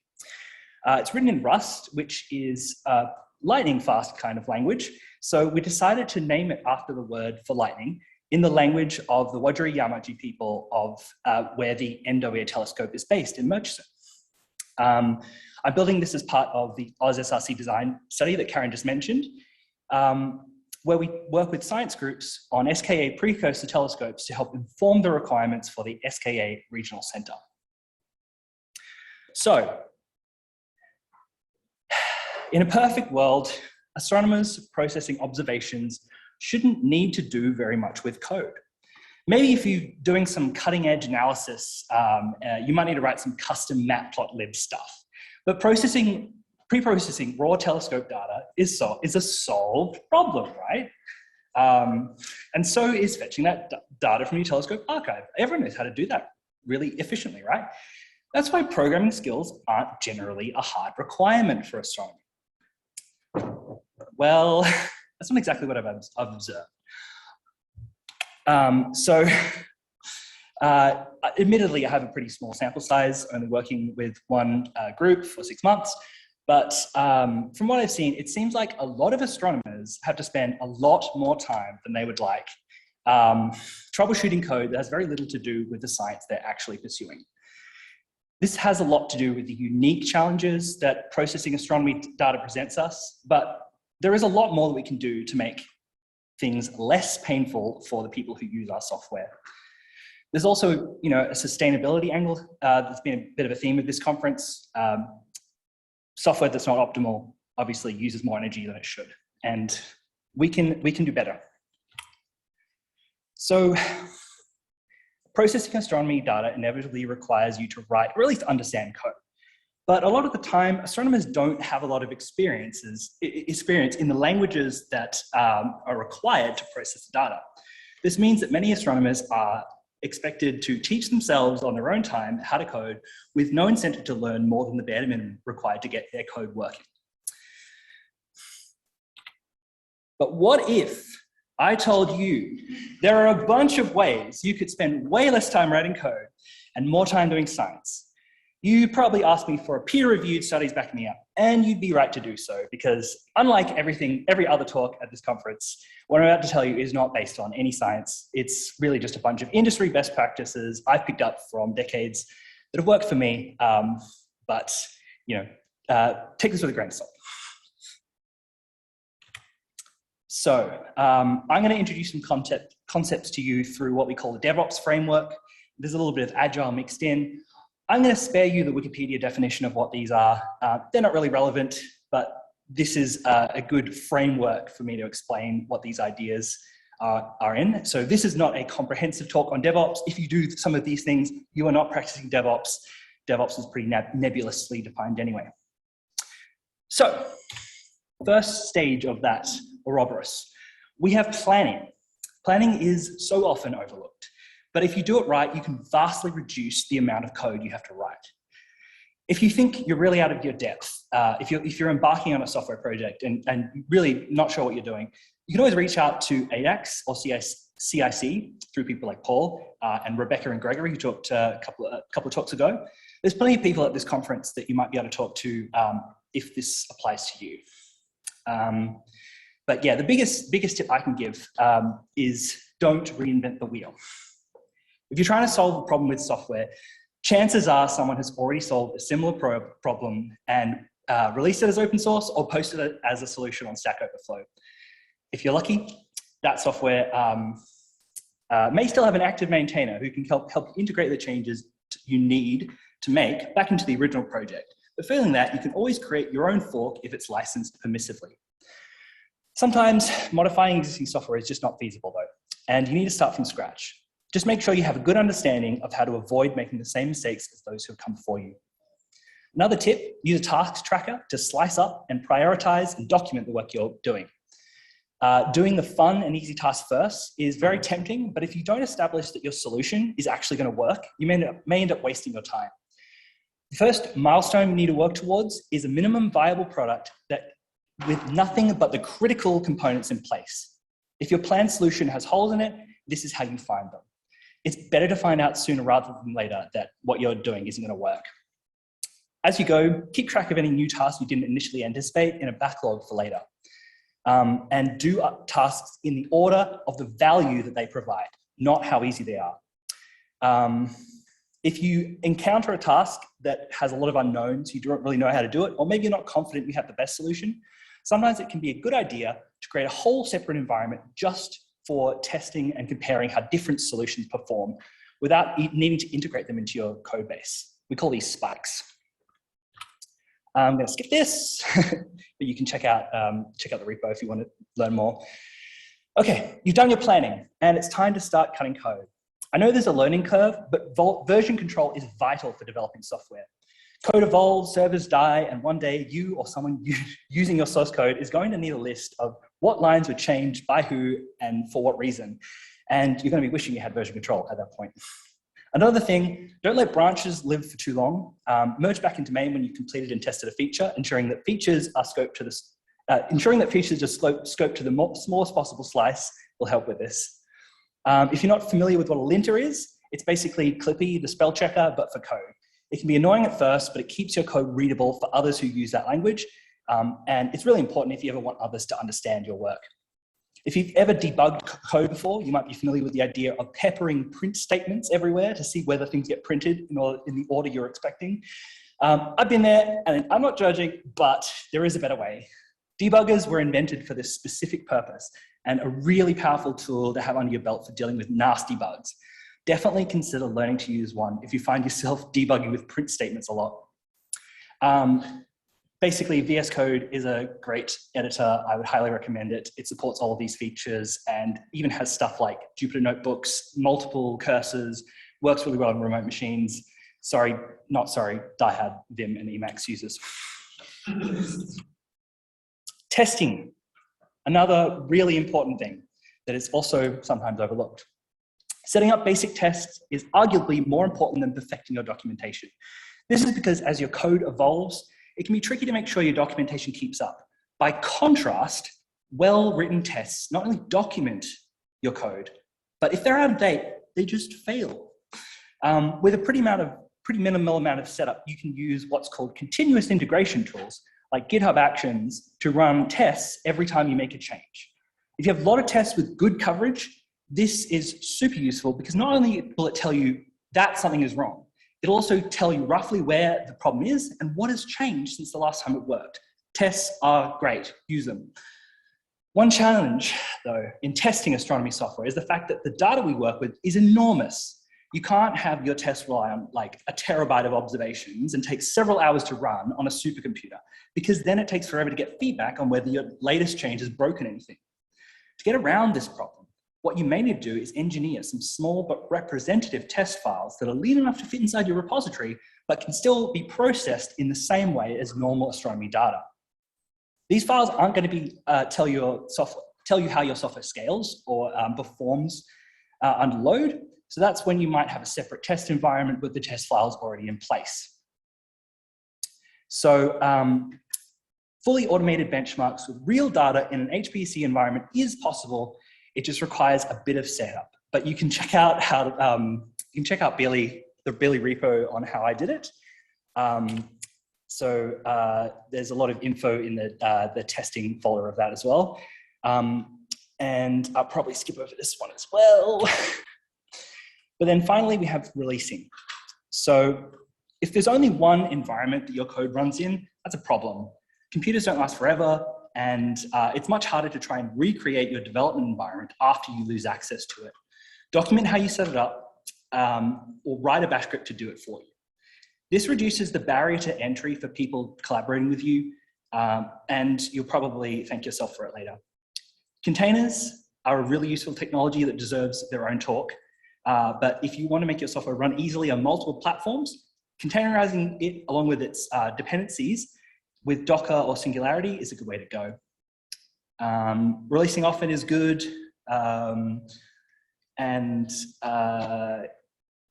It's written in Rust, which is a lightning fast kind of language. So we decided to name it after the word for lightning in the language of the Wadjuri Yamatji people of where the NWA telescope is based in Murchison. I'm building this as part of the AusSRC design study that Karen just mentioned, where we work with science groups on SKA precursor telescopes to help inform the requirements for the SKA Regional Centre. So, in a perfect world, astronomers processing observations shouldn't need to do very much with code. Maybe if you're doing some cutting edge analysis, you might need to write some custom matplotlib stuff. But pre-processing raw telescope data is a solved problem, right? And so is fetching that data from your telescope archive. Everyone knows how to do that really efficiently, right? That's why programming skills aren't generally a hard requirement for astronomy. Well, that's not exactly what I've observed. Admittedly, I have a pretty small sample size, only working with one group for 6 months. But from what I've seen, it seems like a lot of astronomers have to spend a lot more time than they would like troubleshooting code that has very little to do with the science they're actually pursuing. This has a lot to do with the unique challenges that processing astronomy data presents us, but there is a lot more that we can do to make things less painful for the people who use our software. There's also, a sustainability angle that's been a bit of a theme of this conference. Software that's not optimal obviously uses more energy than it should, and we can do better. So processing astronomy data inevitably requires you to write, or at least understand code. But a lot of the time, astronomers don't have a lot of experience in the languages that are required to process the data. This means that many astronomers are expected to teach themselves on their own time how to code with no incentive to learn more than the bare minimum required to get their code working. But what if I told you there are a bunch of ways you could spend way less time writing code and more time doing science? You probably asked me for a peer-reviewed studies backing me up, and you'd be right to do so, because unlike every other talk at this conference, what I'm about to tell you is not based on any science. It's really just a bunch of industry best practices I've picked up from decades that have worked for me, but take this with a grain of salt. So I'm going to introduce some concepts to you through what we call the DevOps framework. There's a little bit of agile mixed in. I'm going to spare you the Wikipedia definition of what these are. They're not really relevant, but this is a good framework for me to explain what these ideas are in. So this is not a comprehensive talk on DevOps. If you do some of these things, you are not practicing DevOps. DevOps is pretty nebulously defined anyway. So first stage of that Ouroboros, we have planning. Planning is so often overlooked. But if you do it right, you can vastly reduce the amount of code you have to write. If you think you're really out of your depth, if you're embarking on a software project and really not sure what you're doing, you can always reach out to ADACS or CIC through people like Paul and Rebecca and Gregory, who talked a couple of talks ago. There's plenty of people at this conference that you might be able to talk to if this applies to you. But yeah, the biggest tip I can give is don't reinvent the wheel. If you're trying to solve a problem with software, chances are someone has already solved a similar problem and released it as open source or posted it as a solution on Stack Overflow. If you're lucky, that software may still have an active maintainer who can help integrate the changes you need to make back into the original project. But failing that, you can always create your own fork if it's licensed permissively. Sometimes modifying existing software is just not feasible though, and you need to start from scratch. Just make sure you have a good understanding of how to avoid making the same mistakes as those who have come before you. Another tip, use a task tracker to slice up and prioritize and document the work you're doing. Doing the fun and easy tasks first is very tempting, but if you don't establish that your solution is actually going to work, you may end up wasting your time. The first milestone you need to work towards is a minimum viable product that with nothing but the critical components in place. If your planned solution has holes in it, this is how you find them. It's better to find out sooner rather than later that what you're doing isn't going to work. As you go, keep track of any new tasks you didn't initially anticipate in a backlog for later. And do tasks in the order of the value that they provide, not how easy they are. If you encounter a task that has a lot of unknowns, you don't really know how to do it, or maybe you're not confident you have the best solution, sometimes it can be a good idea to create a whole separate environment just for testing and comparing how different solutions perform without needing to integrate them into your code base. We call these spikes. I'm going to skip this, but you can check out the repo if you want to learn more. Okay, you've done your planning and it's time to start cutting code. I know there's a learning curve, but version control is vital for developing software. Code evolves, servers die, and one day you or someone using your source code is going to need a list of what lines were changed by who and for what reason. And you're going to be wishing you had version control at that point. Another thing, don't let branches live for too long. Merge back into main when you've completed and tested a feature, ensuring that features are scoped to the scoped to the smallest possible slice will help with this. If you're not familiar with what a linter is, it's basically Clippy, the spell checker, but for code. It can be annoying at first, but it keeps your code readable for others who use that language. And it's really important if you ever want others to understand your work. If you've ever debugged code before, you might be familiar with the idea of peppering print statements everywhere to see whether things get printed in the order you're expecting. I've been there, and I'm not judging, but there is a better way. Debuggers were invented for this specific purpose and a really powerful tool to have under your belt for dealing with nasty bugs. Definitely consider learning to use one if you find yourself debugging with print statements a lot. Basically, VS Code is a great editor. I would highly recommend it. It supports all of these features and even has stuff like Jupyter Notebooks, multiple cursors, works really well on remote machines. Sorry, not sorry, diehard Vim and Emacs users. Testing, another really important thing that is also sometimes overlooked. Setting up basic tests is arguably more important than perfecting your documentation. This is because as your code evolves, it can be tricky to make sure your documentation keeps up. By contrast, well-written tests not only document your code, but if they're out of date, they just fail. With a pretty minimal amount of setup, you can use what's called continuous integration tools, like GitHub Actions, to run tests every time you make a change. If you have a lot of tests with good coverage, this is super useful because not only will it tell you that something is wrong, it'll also tell you roughly where the problem is and what has changed since the last time it worked. Tests are great, use them. One challenge, though, in testing astronomy software is the fact that the data we work with is enormous. You can't have your tests rely on like a terabyte of observations and take several hours to run on a supercomputer, because then it takes forever to get feedback on whether your latest change has broken anything. To get around this problem, what you may need to do is engineer some small but representative test files that are lean enough to fit inside your repository, but can still be processed in the same way as normal astronomy data. These files aren't going to be tell you how your software scales or performs under load. So that's when you might have a separate test environment with the test files already in place. So fully automated benchmarks with real data in an HPC environment is possible. It just requires a bit of setup. But you can check out how the Billy repo on how I did it. There's a lot of info in the testing folder of that as well. And I'll probably skip over this one as well. But then finally, we have releasing. So if there's only one environment that your code runs in, that's a problem. Computers don't last forever, and it's much harder to try and recreate your development environment after you lose access to it. Document how you set it up, or write a bash script to do it for you. This reduces the barrier to entry for people collaborating with you, and you'll probably thank yourself for it later. Containers are a really useful technology that deserves their own talk. But if you want to make your software run easily on multiple platforms, containerizing it along with its dependencies with Docker or Singularity is a good way to go. Releasing often is good, and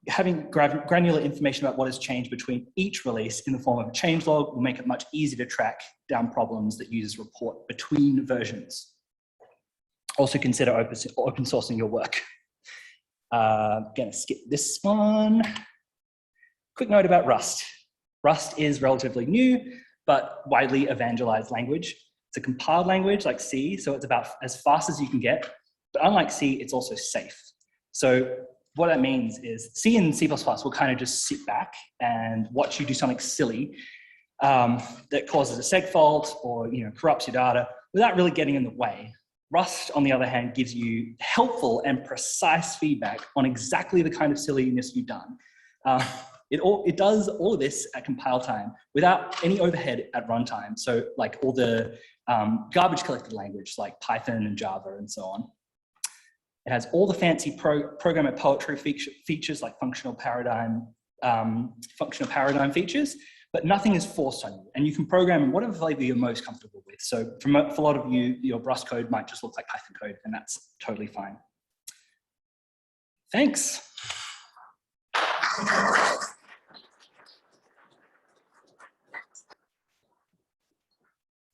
having granular information about what has changed between each release in the form of a changelog will make it much easier to track down problems that users report between versions. Also consider open sourcing your work. Gonna skip this one. Quick note about Rust. Rust is relatively new, but widely evangelized language. It's a compiled language like C, so it's about as fast as you can get, but unlike C, it's also safe. So what that means is C and C++ will kind of just sit back and watch you do something silly that causes a seg fault or corrupts your data without really getting in the way. Rust, on the other hand, gives you helpful and precise feedback on exactly the kind of silliness you've done. It does all of this at compile time without any overhead at runtime. So like all the garbage collected language like Python and Java and so on. It has all the fancy programmer poetry features like functional paradigm features, but nothing is forced on you. And you can program in whatever flavor you're most comfortable with. So for a lot of you, your Rust code might just look like Python code, and that's totally fine. Thanks.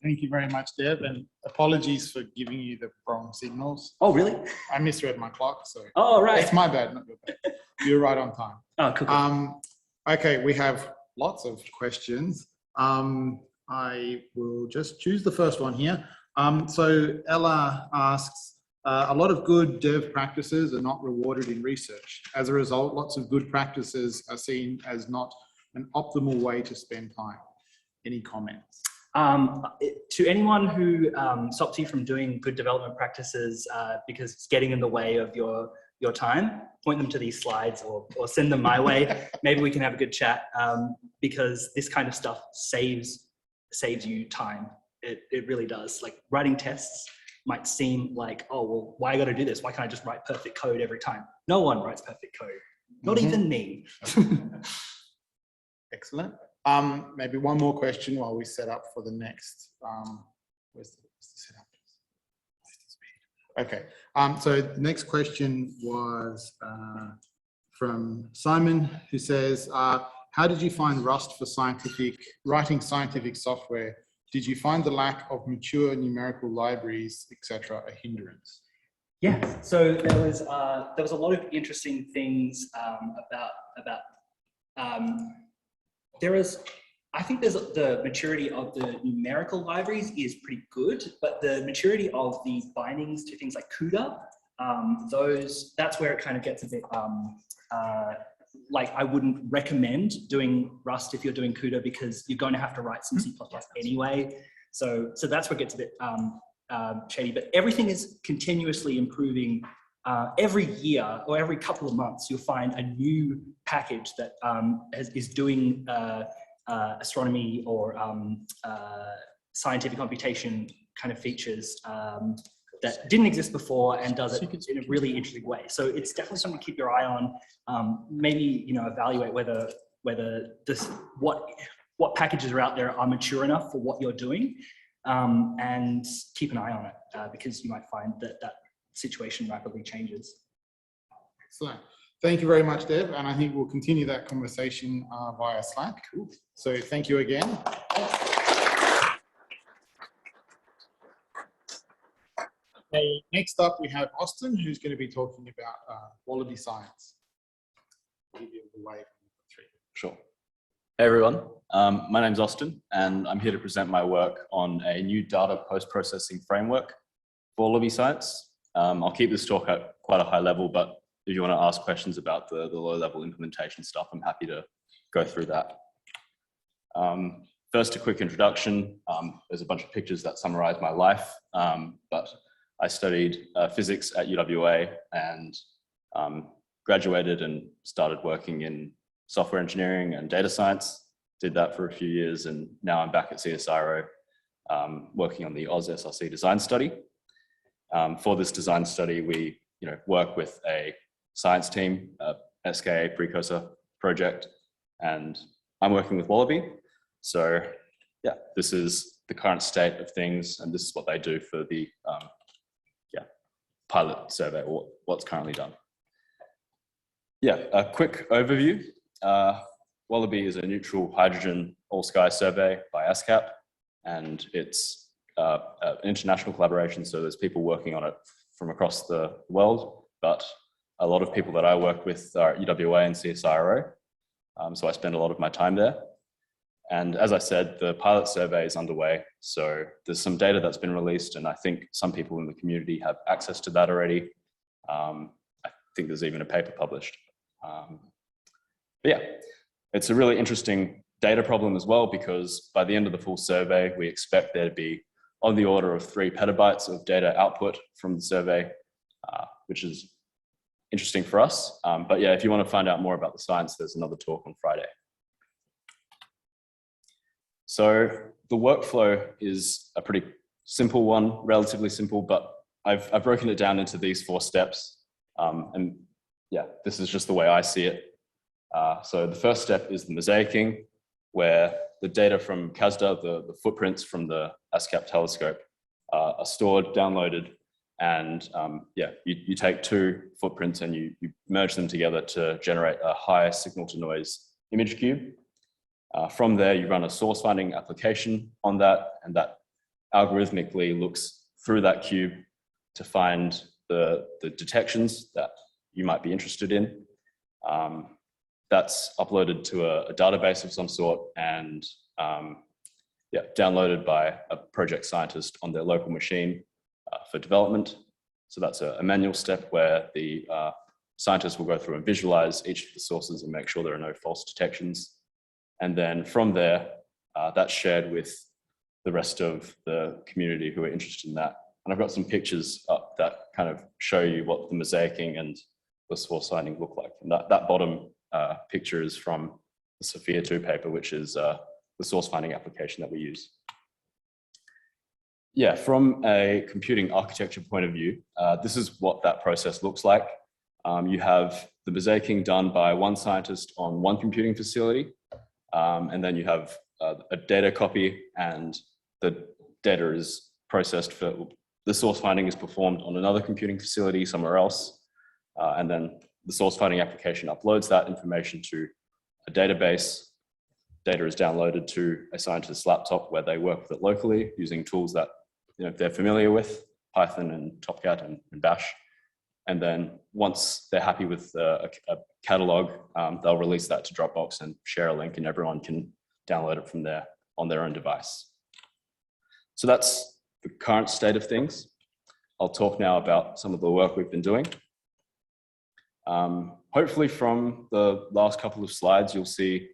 Thank you very much, Dev, and apologies for giving you the wrong signals. Oh, really? I misread my clock, so Oh, right. it's my bad, not your bad. You're right on time. Oh, cool. Okay, we have lots of questions. I will just choose the first one here. So Ella asks, a lot of good dev practices are not rewarded in research. As a result, lots of good practices are seen as not an optimal way to spend time. Any comments? To anyone who stops you from doing good development practices because it's getting in the way of your time, point them to these slides or send them my way. Maybe we can have a good chat because this kind of stuff saves you time. It really does. Like writing tests might seem like, oh, well, why I got to do this? Why can't I just write perfect code every time? No one writes perfect code, not even me. Excellent. Maybe one more question while we set up for the next. Where's the setup? Okay. So the next question was from Simon, who says, how did you find Rust for writing scientific software? Did you find the lack of mature numerical libraries, etc., a hindrance? Yeah, so there was a lot of interesting things I think the maturity of the numerical libraries is pretty good, but the maturity of the bindings to things like CUDA, that's where it kind of gets a bit like I wouldn't recommend doing Rust if you're doing CUDA because you're going to have to write some C++ anyway. So that's where it gets a bit shady, but everything is continuously improving. Every year or every couple of months, you'll find a new package that is doing astronomy or scientific computation kind of features that didn't exist before and does it in a really interesting way. So it's definitely something to keep your eye on. Maybe evaluate whether what packages are out there are mature enough for what you're doing, and keep an eye on it because you might find that situation rapidly changes. Excellent. Thank you very much, Dev. And I think we'll continue that conversation via Slack. Cool. So thank you again. Okay, next up, we have Austin, who's going to be talking about WALLABY science. I'll give you a wave on the three. Sure. Hey everyone, my name's Austin and I'm here to present my work on a new data post-processing framework for WALLABY science. I'll keep this talk at quite a high level, but if you want to ask questions about the low-level implementation stuff, I'm happy to go through that. First, a quick introduction. There's a bunch of pictures that summarize my life, but I studied physics at UWA and graduated and started working in software engineering and data science. Did that for a few years, and now I'm back at CSIRO working on the AusSRC design study. For this design study, we work with a science team, SKA precursor project, and I'm working with WALLABY. So yeah, this is the current state of things, and this is what they do for the pilot survey, or what's currently done. Yeah, a quick overview. WALLABY is a neutral hydrogen all-sky survey by ASCAP, and it's an international collaboration, so there's people working on it from across the world, but a lot of people that I work with are at UWA and CSIRO, so I spend a lot of my time there. And as I said, the pilot survey is underway, so there's some data that's been released, and I think some people in the community have access to that already. I think there's even a paper published. But yeah, it's a really interesting data problem as well, because by the end of the full survey, we expect there to be on the order of 3 petabytes of data output from the survey, which is interesting for us. But yeah, if you want to find out more about the science, there's another talk on Friday. So the workflow is a pretty simple one, relatively simple, but I've broken it down into these 4 steps. And yeah, this is just the way I see it. So the first step is the mosaicing, where the data from CASDA, the footprints from the ASCAP telescope, are stored, downloaded, and yeah, you take two footprints and you merge them together to generate a high signal to noise image cube. From there, you run a source finding application on that, and that algorithmically looks through that cube to find the detections that you might be interested in. That's uploaded to a database of some sort and yeah, downloaded by a project scientist on their local machine for development. So that's a manual step where the scientists will go through and visualize each of the sources and make sure there are no false detections. And then from there, that's shared with the rest of the community who are interested in that. And I've got some pictures up that kind of show you what the mosaicing and the source finding look like. And that bottom picture is from the Sophia 2 paper, which is the source finding application that we use. Yeah, from a computing architecture point of view, this is what that process looks like. You have the mosaicing done by one scientist on one computing facility, and then you have a data copy, and the data is processed for, the source finding is performed on another computing facility somewhere else, and then the source finding application uploads that information to a database. Data is downloaded to a scientist's laptop where they work with it locally using tools that they're familiar with, Python and Tomcat and Bash. And then once they're happy with a catalog, they'll release that to Dropbox and share a link, and everyone can download it from there on their own device. So that's the current state of things. I'll talk now about some of the work we've been doing. Hopefully from the last couple of slides, you'll see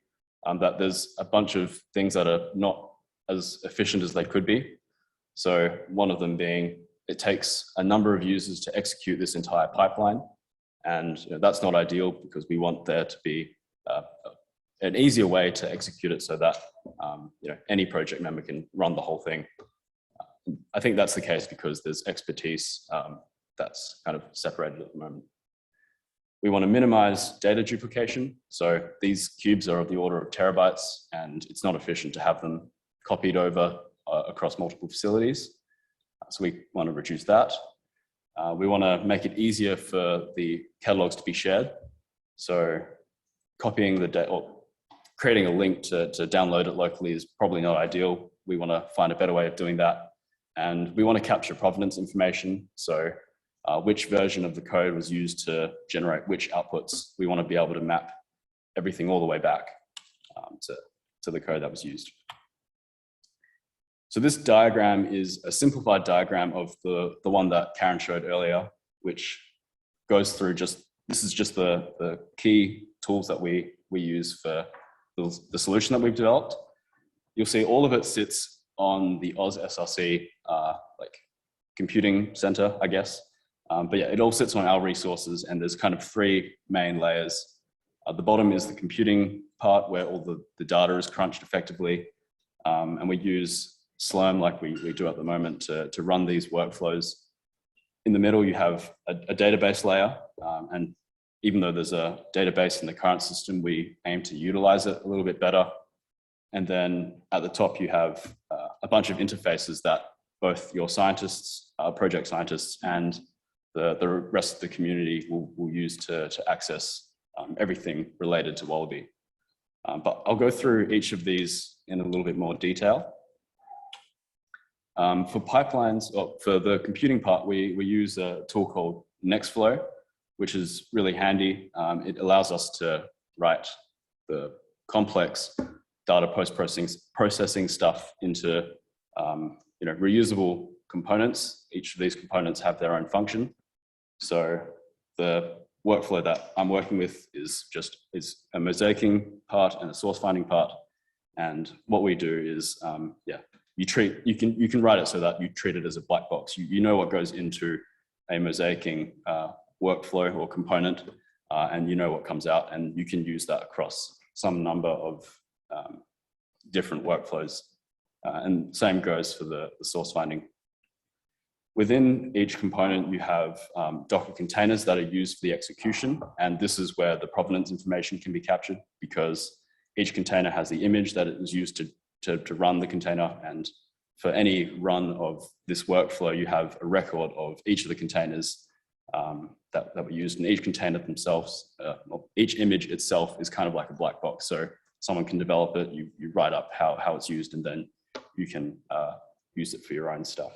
that there's a bunch of things that are not as efficient as they could be. So one of them being, it takes a number of users to execute this entire pipeline. And that's not ideal, because we want there to be an easier way to execute it so that any project member can run the whole thing. I think that's the case because there's expertise that's kind of separated at the moment. We want to minimize data duplication. So these cubes are of the order of terabytes, and it's not efficient to have them copied over across multiple facilities. So we want to reduce that. We want to make it easier for the catalogs to be shared. So copying the data, or creating a link to download it locally is probably not ideal. We want to find a better way of doing that. And we want to capture provenance information. So which version of the code was used to generate which outputs. We want to be able to map everything all the way back to the code that was used. So this diagram is a simplified diagram of the one that Karen showed earlier, which goes through this is just the key tools that we use for the solution that we've developed. You'll see all of it sits on the AusSRC like computing center, I guess. But yeah, it all sits on our resources, and there's kind of three main layers. The bottom is the computing part where all the data is crunched effectively. And we use Slurm like we do at the moment to run these workflows. In the middle, you have a database layer. And even though there's a database in the current system, we aim to utilize it a little bit better. And then at the top, you have a bunch of interfaces that both your scientists, project scientists, and the rest of the community will use to access everything related to WALLABY. But I'll go through each of these in a little bit more detail. For pipelines, or for the computing part, we use a tool called Nextflow, which is really handy. It allows us to write the complex data post-processing stuff into reusable components. Each of these components have their own function. So the workflow that I'm working with is a mosaicing part and a source finding part. And what we do is, you can write it so that you treat it as a black box. You know what goes into a mosaicing workflow or component, and you know what comes out, and you can use that across some number of different workflows. And same goes for the source finding. Within each component, you have Docker containers that are used for the execution. And this is where the provenance information can be captured, because each container has the image that it is used to run the container. And for any run of this workflow, you have a record of each of the containers that were used, and each container themselves, each image itself is kind of like a black box. So someone can develop it, you write up how it's used, and then you can use it for your own stuff.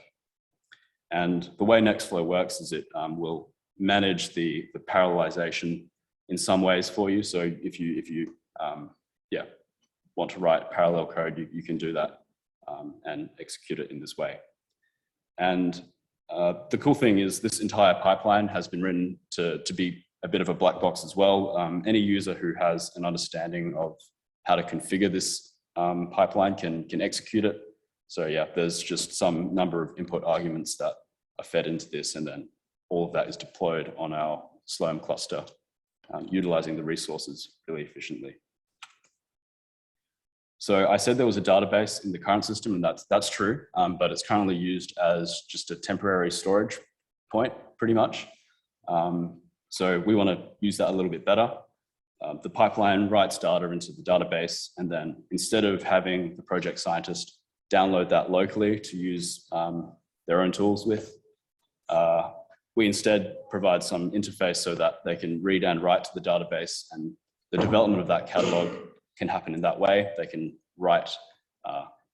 And the way Nextflow works is it will manage the parallelization in some ways for you. So if you want to write parallel code, you can do that and execute it in this way. And the cool thing is this entire pipeline has been written to be a bit of a black box as well. Any user who has an understanding of how to configure this pipeline can execute it. So yeah, there's just some number of input arguments that are fed into this, and then all of that is deployed on our Slurm cluster, utilizing the resources really efficiently. So I said there was a database in the current system, and that's true, but it's currently used as just a temporary storage point, pretty much. So we want to use that a little bit better. The pipeline writes data into the database, and then instead of having the project scientist download that locally to use their own tools with, we instead provide some interface so that they can read and write to the database, and the development of that catalog can happen in that way. They can write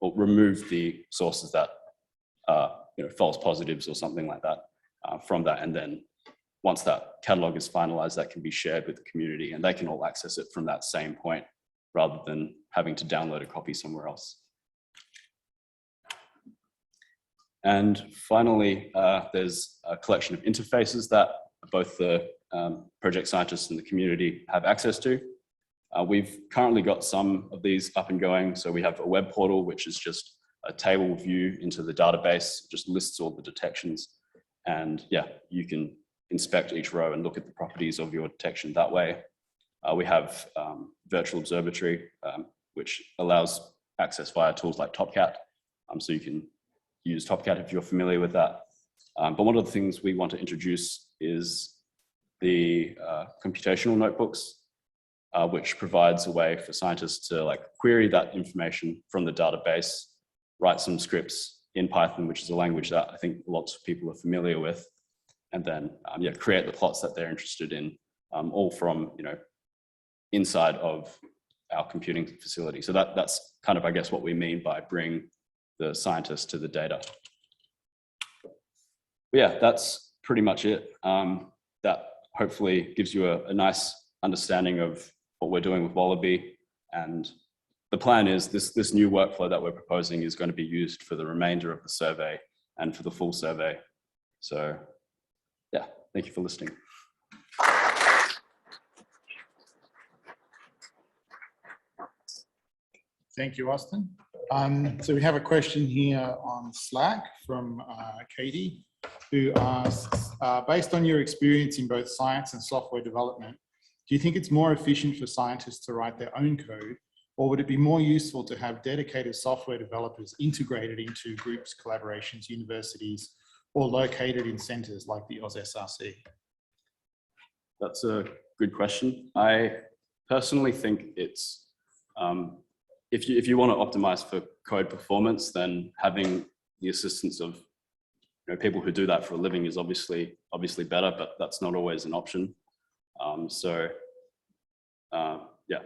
or remove the sources that false positives or something like that from that, and then once that catalog is finalized, that can be shared with the community, and they can all access it from that same point rather than having to download a copy somewhere else. And finally, there's a collection of interfaces that both the project scientists and the community have access to. We've currently got some of these up and going. So we have a web portal, which is just a table view into the database, just lists all the detections. And yeah, you can inspect each row and look at the properties of your detection that way. We have virtual observatory, which allows access via tools like TopCat. So you can use TopCat if you're familiar with that. But one of the things we want to introduce is the computational notebooks, which provides a way for scientists to query that information from the database, write some scripts in Python, which is a language that I think lots of people are familiar with, and then create the plots that they're interested in, all from inside of our computing facility. So that's kind of, I guess, what we mean by bring the scientists to the data. But yeah, that's pretty much it. That hopefully gives you a nice understanding of what we're doing with WALLABY. And the plan is this new workflow that we're proposing is going to be used for the remainder of the survey and for the full survey. So yeah, thank you for listening. Thank you, Austin. So we have a question here on Slack from Katie, who asks, based on your experience in both science and software development, do you think it's more efficient for scientists to write their own code, or would it be more useful to have dedicated software developers integrated into groups, collaborations, universities, or located in centres like the AusSRC? That's a good question. I personally think it's, if you want to optimize for code performance, then having the assistance of people who do that for a living is obviously better, but that's not always an option. Yeah,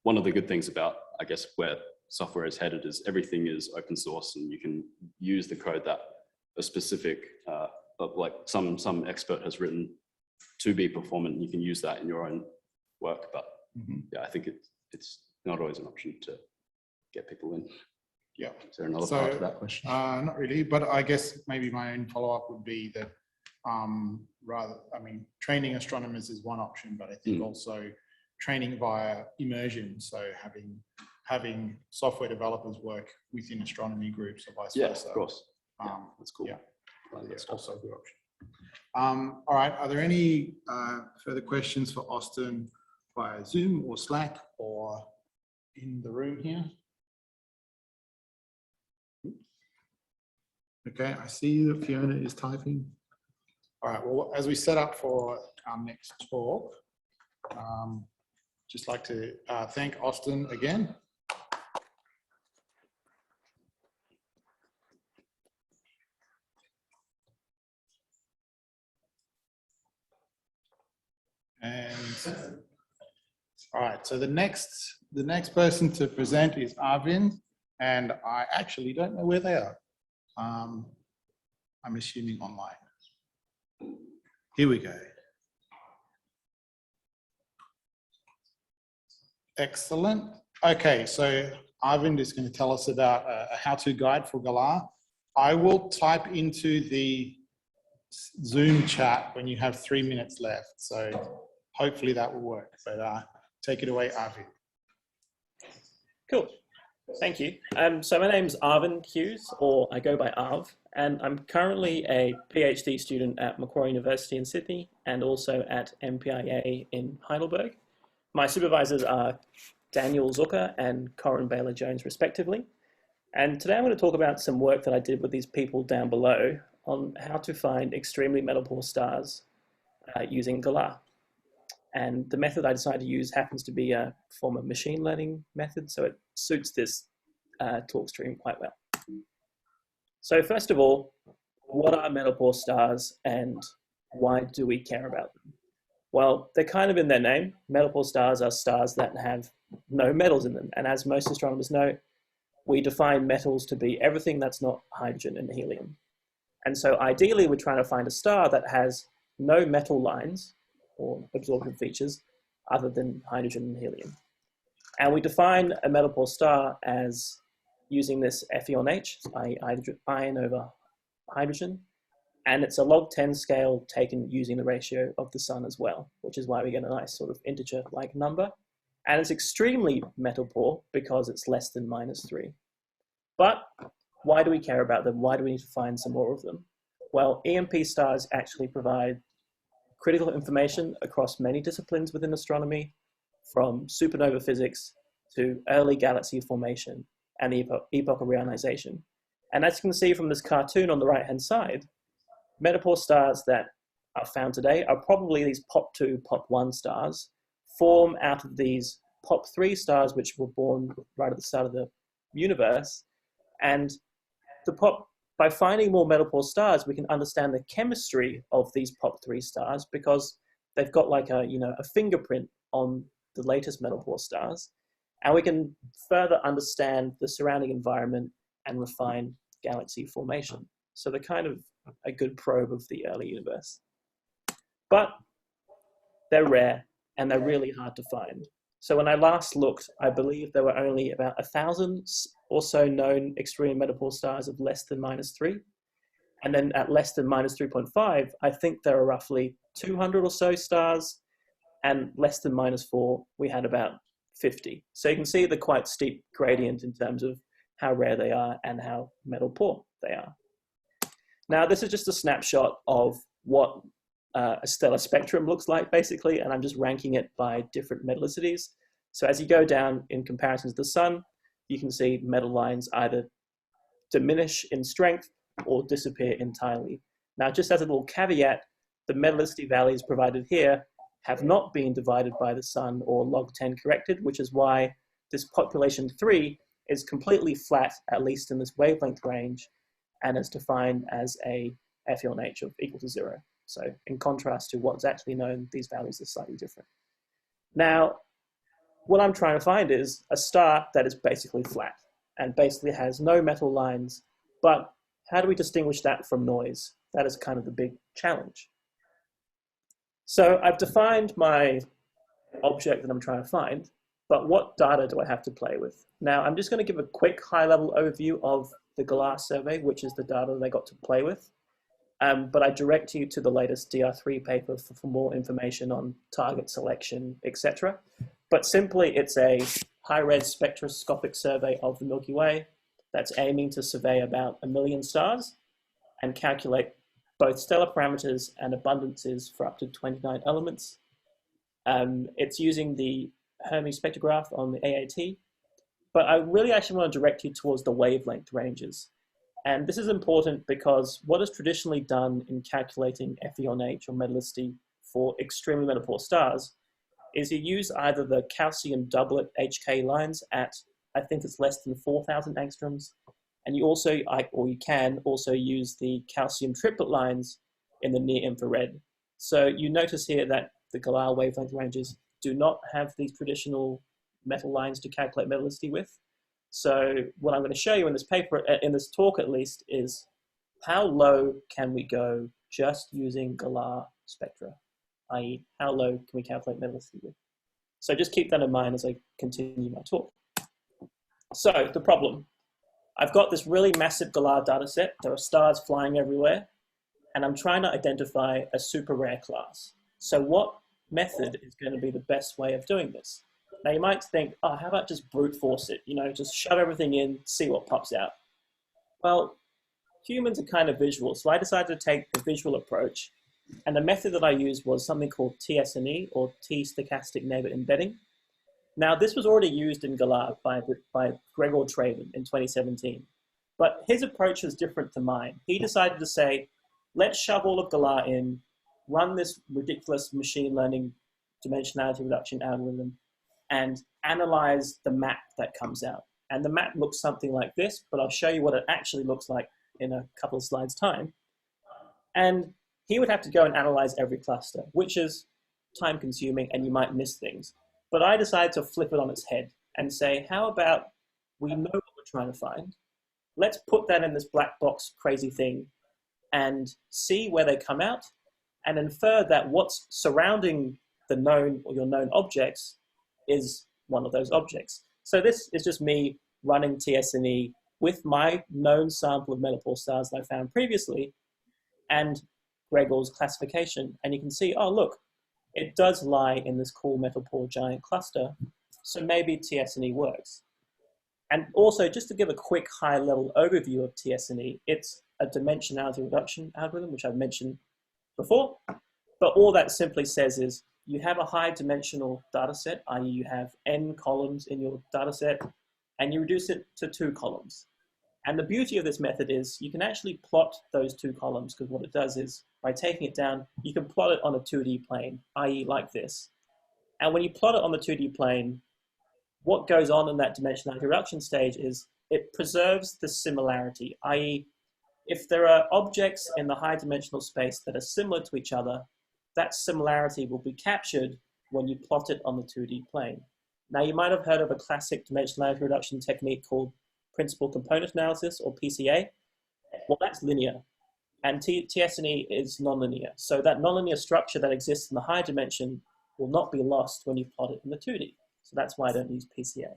one of the good things about, I guess, where software is headed is everything is open source, and you can use the code that a specific, like some expert has written to be performant, and you can use that in your own work. But yeah, I think it's not always an option to get people in. Yeah. Is there another part to that question? Not really, but I guess maybe my own follow-up would be that training astronomers is one option, but I think also training via immersion. So having software developers work within astronomy groups or vice versa. Yeah, of course. That's cool. Yeah, that's also a good option. All right, are there any further questions for Austin via Zoom or Slack or in the room here? Okay, I see that Fiona is typing. All right, well, as we set up for our next talk, just like to thank Austin again. And all right, so the next person to present is Arvind, and I actually don't know where they are. I'm assuming online. Here we go. Excellent. Okay, so Arvind is going to tell us about a how-to guide for Galar. I will type into the Zoom chat when you have 3 minutes left, so hopefully that will work. But take it away, Arvind. Cool. Thank you. So my name's Arvind Hughes, or I go by Arv, and I'm currently a PhD student at Macquarie University in Sydney and also at MPIA in Heidelberg. My supervisors are Daniel Zucker and Corin Baylor-Jones, respectively. And today I'm going to talk about some work that I did with these people down below on how to find extremely metal-poor stars using Galar. And the method I decided to use happens to be a form of machine learning method, so it suits this talk stream quite well. So first of all, what are metal-poor stars and why do we care about them? Well, they're kind of in their name. Metal-poor stars are stars that have no metals in them. And as most astronomers know, we define metals to be everything that's not hydrogen and helium. And so ideally, we're trying to find a star that has no metal lines or absorption features other than hydrogen and helium. And we define a metal-poor star as using this Fe on H, iron over hydrogen, and it's a log 10 scale taken using the ratio of the sun as well, which is why we get a nice sort of integer-like number. And it's extremely metal-poor because it's less than -3. But why do we care about them? Why do we need to find some more of them? Well, EMP stars actually provide critical information across many disciplines within astronomy, from supernova physics to early galaxy formation and the epoch of reionization. And as you can see from this cartoon on the right-hand side, metal-poor stars that are found today are probably these POP2, POP1 stars, form out of these POP3 stars, which were born right at the start of the universe. And by finding more metal-poor stars, we can understand the chemistry of these POP3 stars because they've got like a fingerprint on the latest metal-poor stars. And we can further understand the surrounding environment and refine galaxy formation. So they're kind of a good probe of the early universe. But they're rare and they're really hard to find. So when I last looked, I believe there were only about 1,000 or so known extreme metal-poor stars of less than -3. And then at less than -3.5, I think there are roughly 200 or so stars, and less than -4, we had about 50. So you can see the quite steep gradient in terms of how rare they are and how metal-poor they are. Now, this is just a snapshot of what a stellar spectrum looks like, basically, and I'm just ranking it by different metallicities. So as you go down in comparison to the sun, you can see metal lines either diminish in strength or disappear entirely. Now, just as a little caveat, the metallicity values provided here have not been divided by the sun or log 10 corrected, which is why this population 3 is completely flat, at least in this wavelength range, and is defined as a Fe on H of equal to 0. So in contrast to what's actually known, these values are slightly different. Now, what I'm trying to find is a star that is basically flat and basically has no metal lines, but how do we distinguish that from noise? That is kind of the big challenge. So I've defined my object that I'm trying to find, but what data do I have to play with? Now, I'm just going to give a quick high-level overview of the Galar survey, which is the data they got to play with. But I direct you to the latest DR3 paper for more information on target selection, etc. But simply, it's a high-res spectroscopic survey of the Milky Way that's aiming to survey about 1 million stars and calculate both stellar parameters and abundances for up to 29 elements. It's using the Hermes spectrograph on the AAT, but I really actually want to direct you towards the wavelength ranges. And this is important because what is traditionally done in calculating Fe on H or metallicity for extremely metal-poor stars is you use either the calcium doublet HK lines at, I think it's less than 4,000 angstroms, and you also, or you can also use the calcium triplet lines in the near infrared. So you notice here that the Galar wavelength ranges do not have these traditional metal lines to calculate metallicity with. So what I'm going to show you in this paper, in this talk at least, is how low can we go just using Galar spectra, i.e. how low can we calculate metallicity with. So just keep that in mind as I continue my talk. So the problem, I've got this really massive Galar data set. There are stars flying everywhere, and I'm trying to identify a super rare class. So what method is going to be the best way of doing this? Now you might think, oh, how about just brute force it? You know, just shove everything in, see what pops out. Well, humans are kind of visual, so I decided to take the visual approach. And the method that I used was something called TSNE, or T-stochastic neighbor embedding. Now this was already used in Galar by Gregor Traven in 2017. But his approach was different to mine. He decided to say, let's shove all of Galar in, run this ridiculous machine learning dimensionality reduction algorithm, and analyze the map that comes out. And the map looks something like this, but I'll show you what it actually looks like in a couple of slides' time. And he would have to go and analyze every cluster, which is time consuming and you might miss things. But I decided to flip it on its head and say, how about we know what we're trying to find? Let's put that in this black box crazy thing and see where they come out and infer that what's surrounding the known or your known objects is one of those objects. So this is just me running TSNE with my known sample of metal-poor stars that I found previously and Gregor's classification. And you can see, oh, look, it does lie in this cool metal-poor giant cluster. So maybe TSNE works. And also, just to give a quick high-level overview of TSNE, it's a dimensionality reduction algorithm, which I've mentioned before. But all that simply says is, you have a high dimensional data set, i.e. you have n columns in your data set, and you reduce it to 2 columns. And the beauty of this method is you can actually plot those 2 columns, because what it does is, by taking it down, you can plot it on a 2D plane, i.e. like this. And when you plot it on the 2D plane, what goes on in that dimensionality reduction stage is it preserves the similarity, i.e. if there are objects in the high dimensional space that are similar to each other, that similarity will be captured when you plot it on the 2D plane. Now you might have heard of a classic dimensionality reduction technique called principal component analysis, or PCA. Well, that's linear, and TSNE is nonlinear. So that nonlinear structure that exists in the high dimension will not be lost when you plot it in the 2D. So that's why I don't use PCA.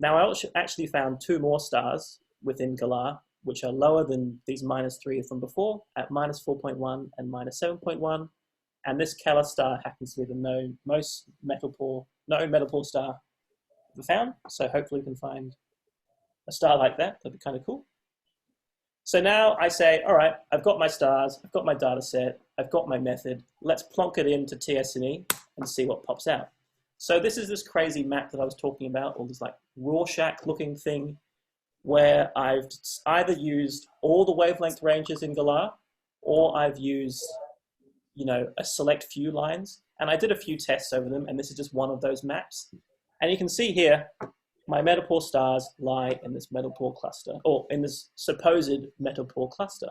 Now I actually found 2 more stars within Galar, which are lower than these -3 from before, at -4.1 and -7.1. And this Keller star happens to be the known metal-poor star ever found. So hopefully we can find a star like that. That'd be kind of cool. So now I say, all right, I've got my stars, I've got my data set, I've got my method. Let's plonk it into TSNE and see what pops out. So this is this crazy map that I was talking about, or this like Rorschach looking thing, where I've either used all the wavelength ranges in Galar, or I've used, you know, a select few lines. And I did a few tests over them, and this is just one of those maps. And you can see here, my metal-poor stars lie in this metal-poor cluster, or in this supposed metal-poor cluster.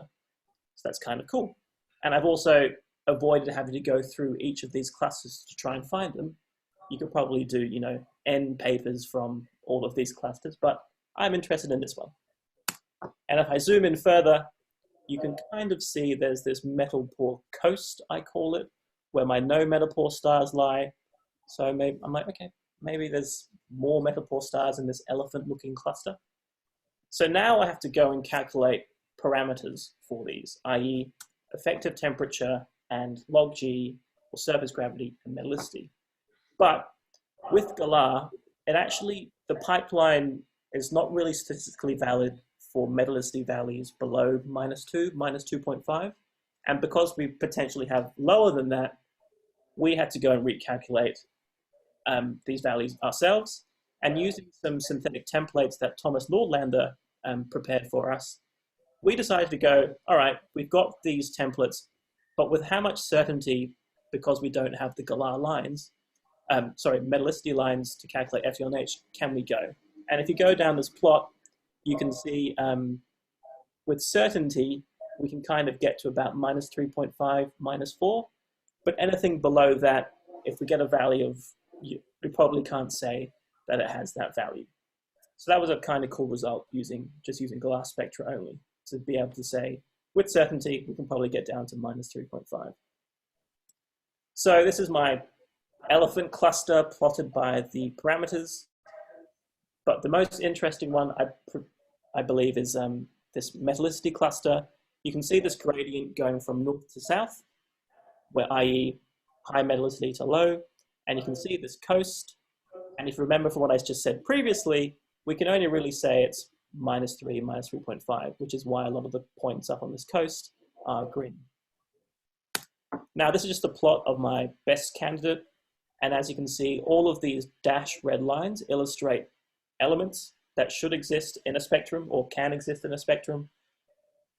So that's kind of cool. And I've also avoided having to go through each of these clusters to try and find them. You could probably do, you know, N papers from all of these clusters, but I'm interested in this one. And if I zoom in further, you can kind of see there's this metal-poor coast, I call it, where my no metal-poor stars lie. So maybe I'm like, okay, maybe there's more metal-poor stars in this elephant-looking cluster. So now I have to go and calculate parameters for these, i.e. effective temperature and log G, or surface gravity and metallicity. But with Galar, the pipeline is not really statistically valid for metallicity values below -2, -2.5. And because we potentially have lower than that, we had to go and recalculate these values ourselves. And using some synthetic templates that Thomas Nordlander prepared for us. We decided to go, all right, we've got these templates, but with how much certainty, because we don't have the Galar lines, metallicity lines to calculate FE1H, can we go? And if you go down this plot, you can see with certainty, we can kind of get to about -3.5, -4, but anything below that, if we get a value of, we probably can't say that it has that value. So that was a kind of cool result just using Galar spectra only, to be able to say, with certainty, we can probably get down to -3.5. So this is my elephant cluster plotted by the parameters. But the most interesting one, I believe, is this metallicity cluster. You can see this gradient going from north to south, where i.e. high metallicity to low. And you can see this coast. And if you remember from what I just said previously, we can only really say it's -3, -3.5, which is why a lot of the points up on this coast are green. Now, this is just a plot of my best candidate. And as you can see, all of these dashed red lines illustrate elements that should exist in a spectrum or can exist in a spectrum.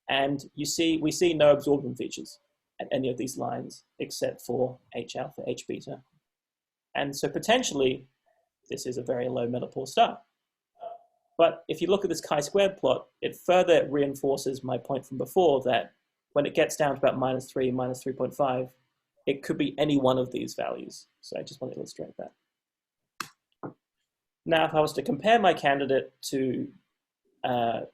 And we see no absorption features at any of these lines except for H alpha, H beta. And so potentially, this is a very low metal-poor star. But if you look at this chi-squared plot, it further reinforces my point from before that when it gets down to about -3, -3.5, it could be any one of these values. So I just want to illustrate that. Now, if I was to compare my candidate to a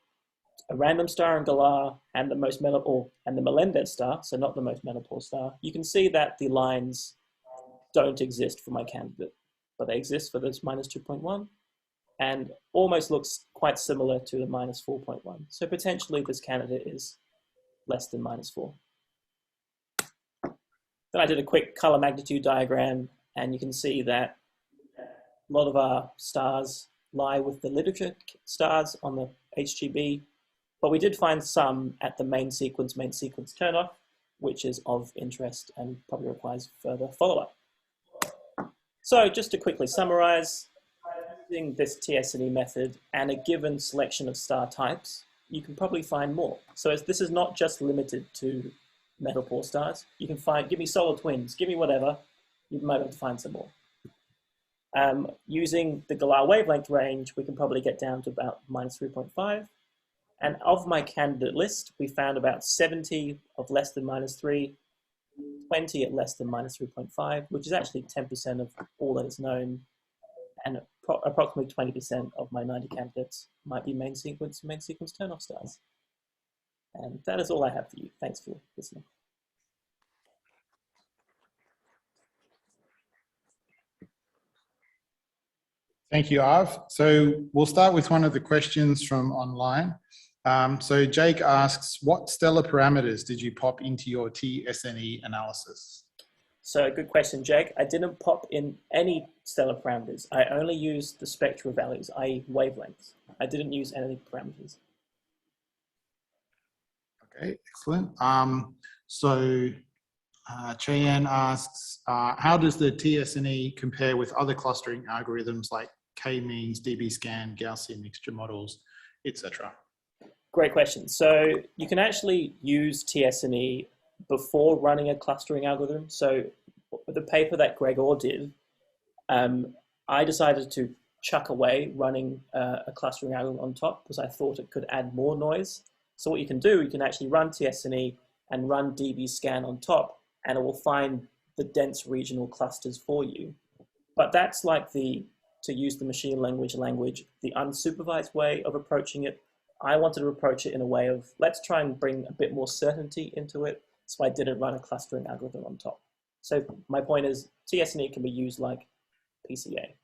random star in Galar and the most and the Melendez star, so not the most metal-poor star, you can see that the lines don't exist for my candidate, but they exist for this -2.1 and almost looks quite similar to the -4.1. So potentially this candidate is less than -4. Then I did a quick color magnitude diagram, and you can see that a lot of our stars lie with the literature stars on the HGB, but we did find some at the main sequence turnoff, which is of interest and probably requires further follow-up. So just to quickly summarize, using this TS&E method and a given selection of star types, you can probably find more. So this is not just limited to metal-poor stars. You can give me solar twins, give me whatever, you might be able to find some more. Using the Galar wavelength range, we can probably get down to about -3.5. And of my candidate list, we found about 70 of less than -3, 20 at less than -3.5, which is actually 10% of all that is known. And approximately 20% of my 90 candidates might be main sequence turn-off stars. And that is all I have for you. Thanks for listening. Thank you, Arv. So we'll start with one of the questions from online. So Jake asks, what stellar parameters did you pop into your TS&E analysis? So good question, Jake. I didn't pop in any stellar parameters. I only used the spectral values, i.e. wavelengths. I didn't use any parameters. Okay, excellent. Cheyenne asks, how does the TS&E compare with other clustering algorithms like k-means, dbScan, Gaussian mixture models, etc.? Great question. So you can actually use TS&E before running a clustering algorithm. So the paper that Gregor did, I decided to chuck away running a clustering algorithm on top because I thought it could add more noise. So what you can do, you can actually run TS&E and run dbScan on top, and it will find the dense regional clusters for you. But that's like to use the machine language, the unsupervised way of approaching it. I wanted to approach it in a way of, let's try and bring a bit more certainty into it. So I didn't run a clustering algorithm on top. So my point is TS&E can be used like PCA,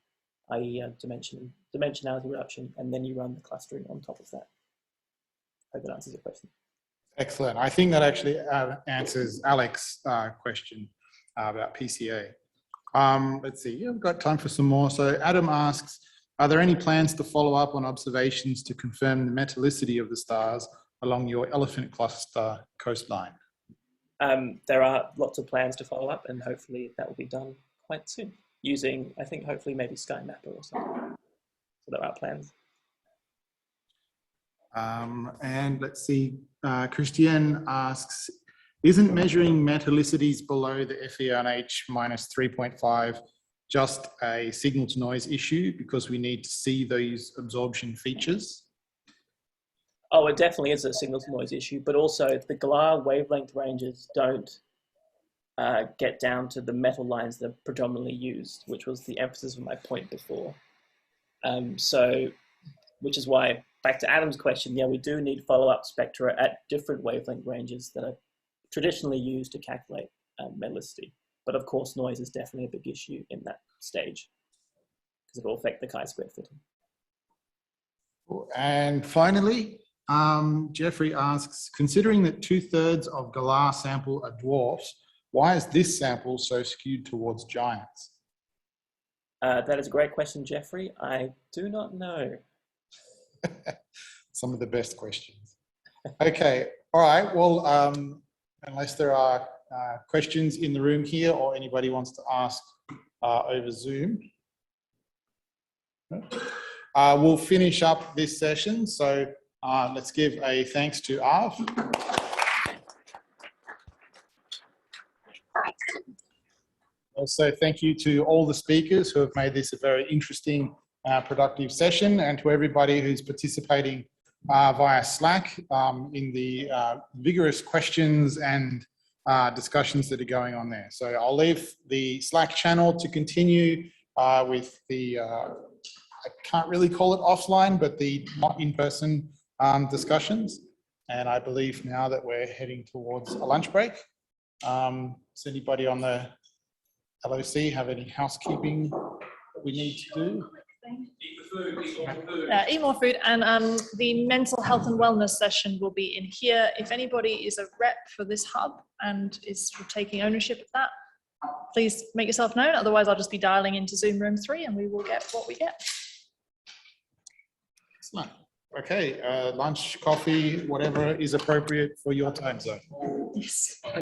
i.e. dimensionality reduction, and then you run the clustering on top of that. I hope that answers your question. Excellent. I think that actually answers Alex's question about PCA. Let's see, we've got time for some more. So Adam asks, are there any plans to follow up on observations to confirm the metallicity of the stars along your elephant cluster coastline? There are lots of plans to follow up, and hopefully that will be done quite soon using, I think, hopefully maybe SkyMapper or something. So there are plans. And let's see, Christiane asks, isn't measuring metallicities below the FERNH minus 3.5 just a signal to noise issue because we need to see those absorption features? Oh, it definitely is a signal to noise issue, but also the GLAR wavelength ranges don't get down to the metal lines that are predominantly used, which was the emphasis of my point before. Which is why, back to Adam's question, yeah, we do need follow-up spectra at different wavelength ranges that are traditionally used to calculate metallicity. But of course, noise is definitely a big issue in that stage because it will affect the chi-square fitting. And finally, Jeffrey asks, considering that 2/3 of GLAR sample are dwarfs, why is this sample so skewed towards giants? That is a great question, Jeffrey. I do not know. Some of the best questions. Okay, all right. Well, unless there are questions in the room here or anybody wants to ask over Zoom, we'll finish up this session. So let's give a thanks to Arv. Also, thank you to all the speakers who have made this a very interesting, productive session, and to everybody who's participating via Slack in the vigorous questions and discussions that are going on there. So I'll leave the Slack channel to continue with the, I can't really call it offline, but the not in-person discussions. And I believe now that we're heading towards a lunch break. Does anybody on the LOC have any housekeeping that we need to do? Eat more food, and the mental health and wellness session will be in here. If anybody is a rep for this hub and is sort of taking ownership of that, please make yourself known. Otherwise, I'll just be dialing into Zoom room 3 and we will get what we get. Excellent. Okay, lunch, coffee, whatever is appropriate for your time zone. Yes.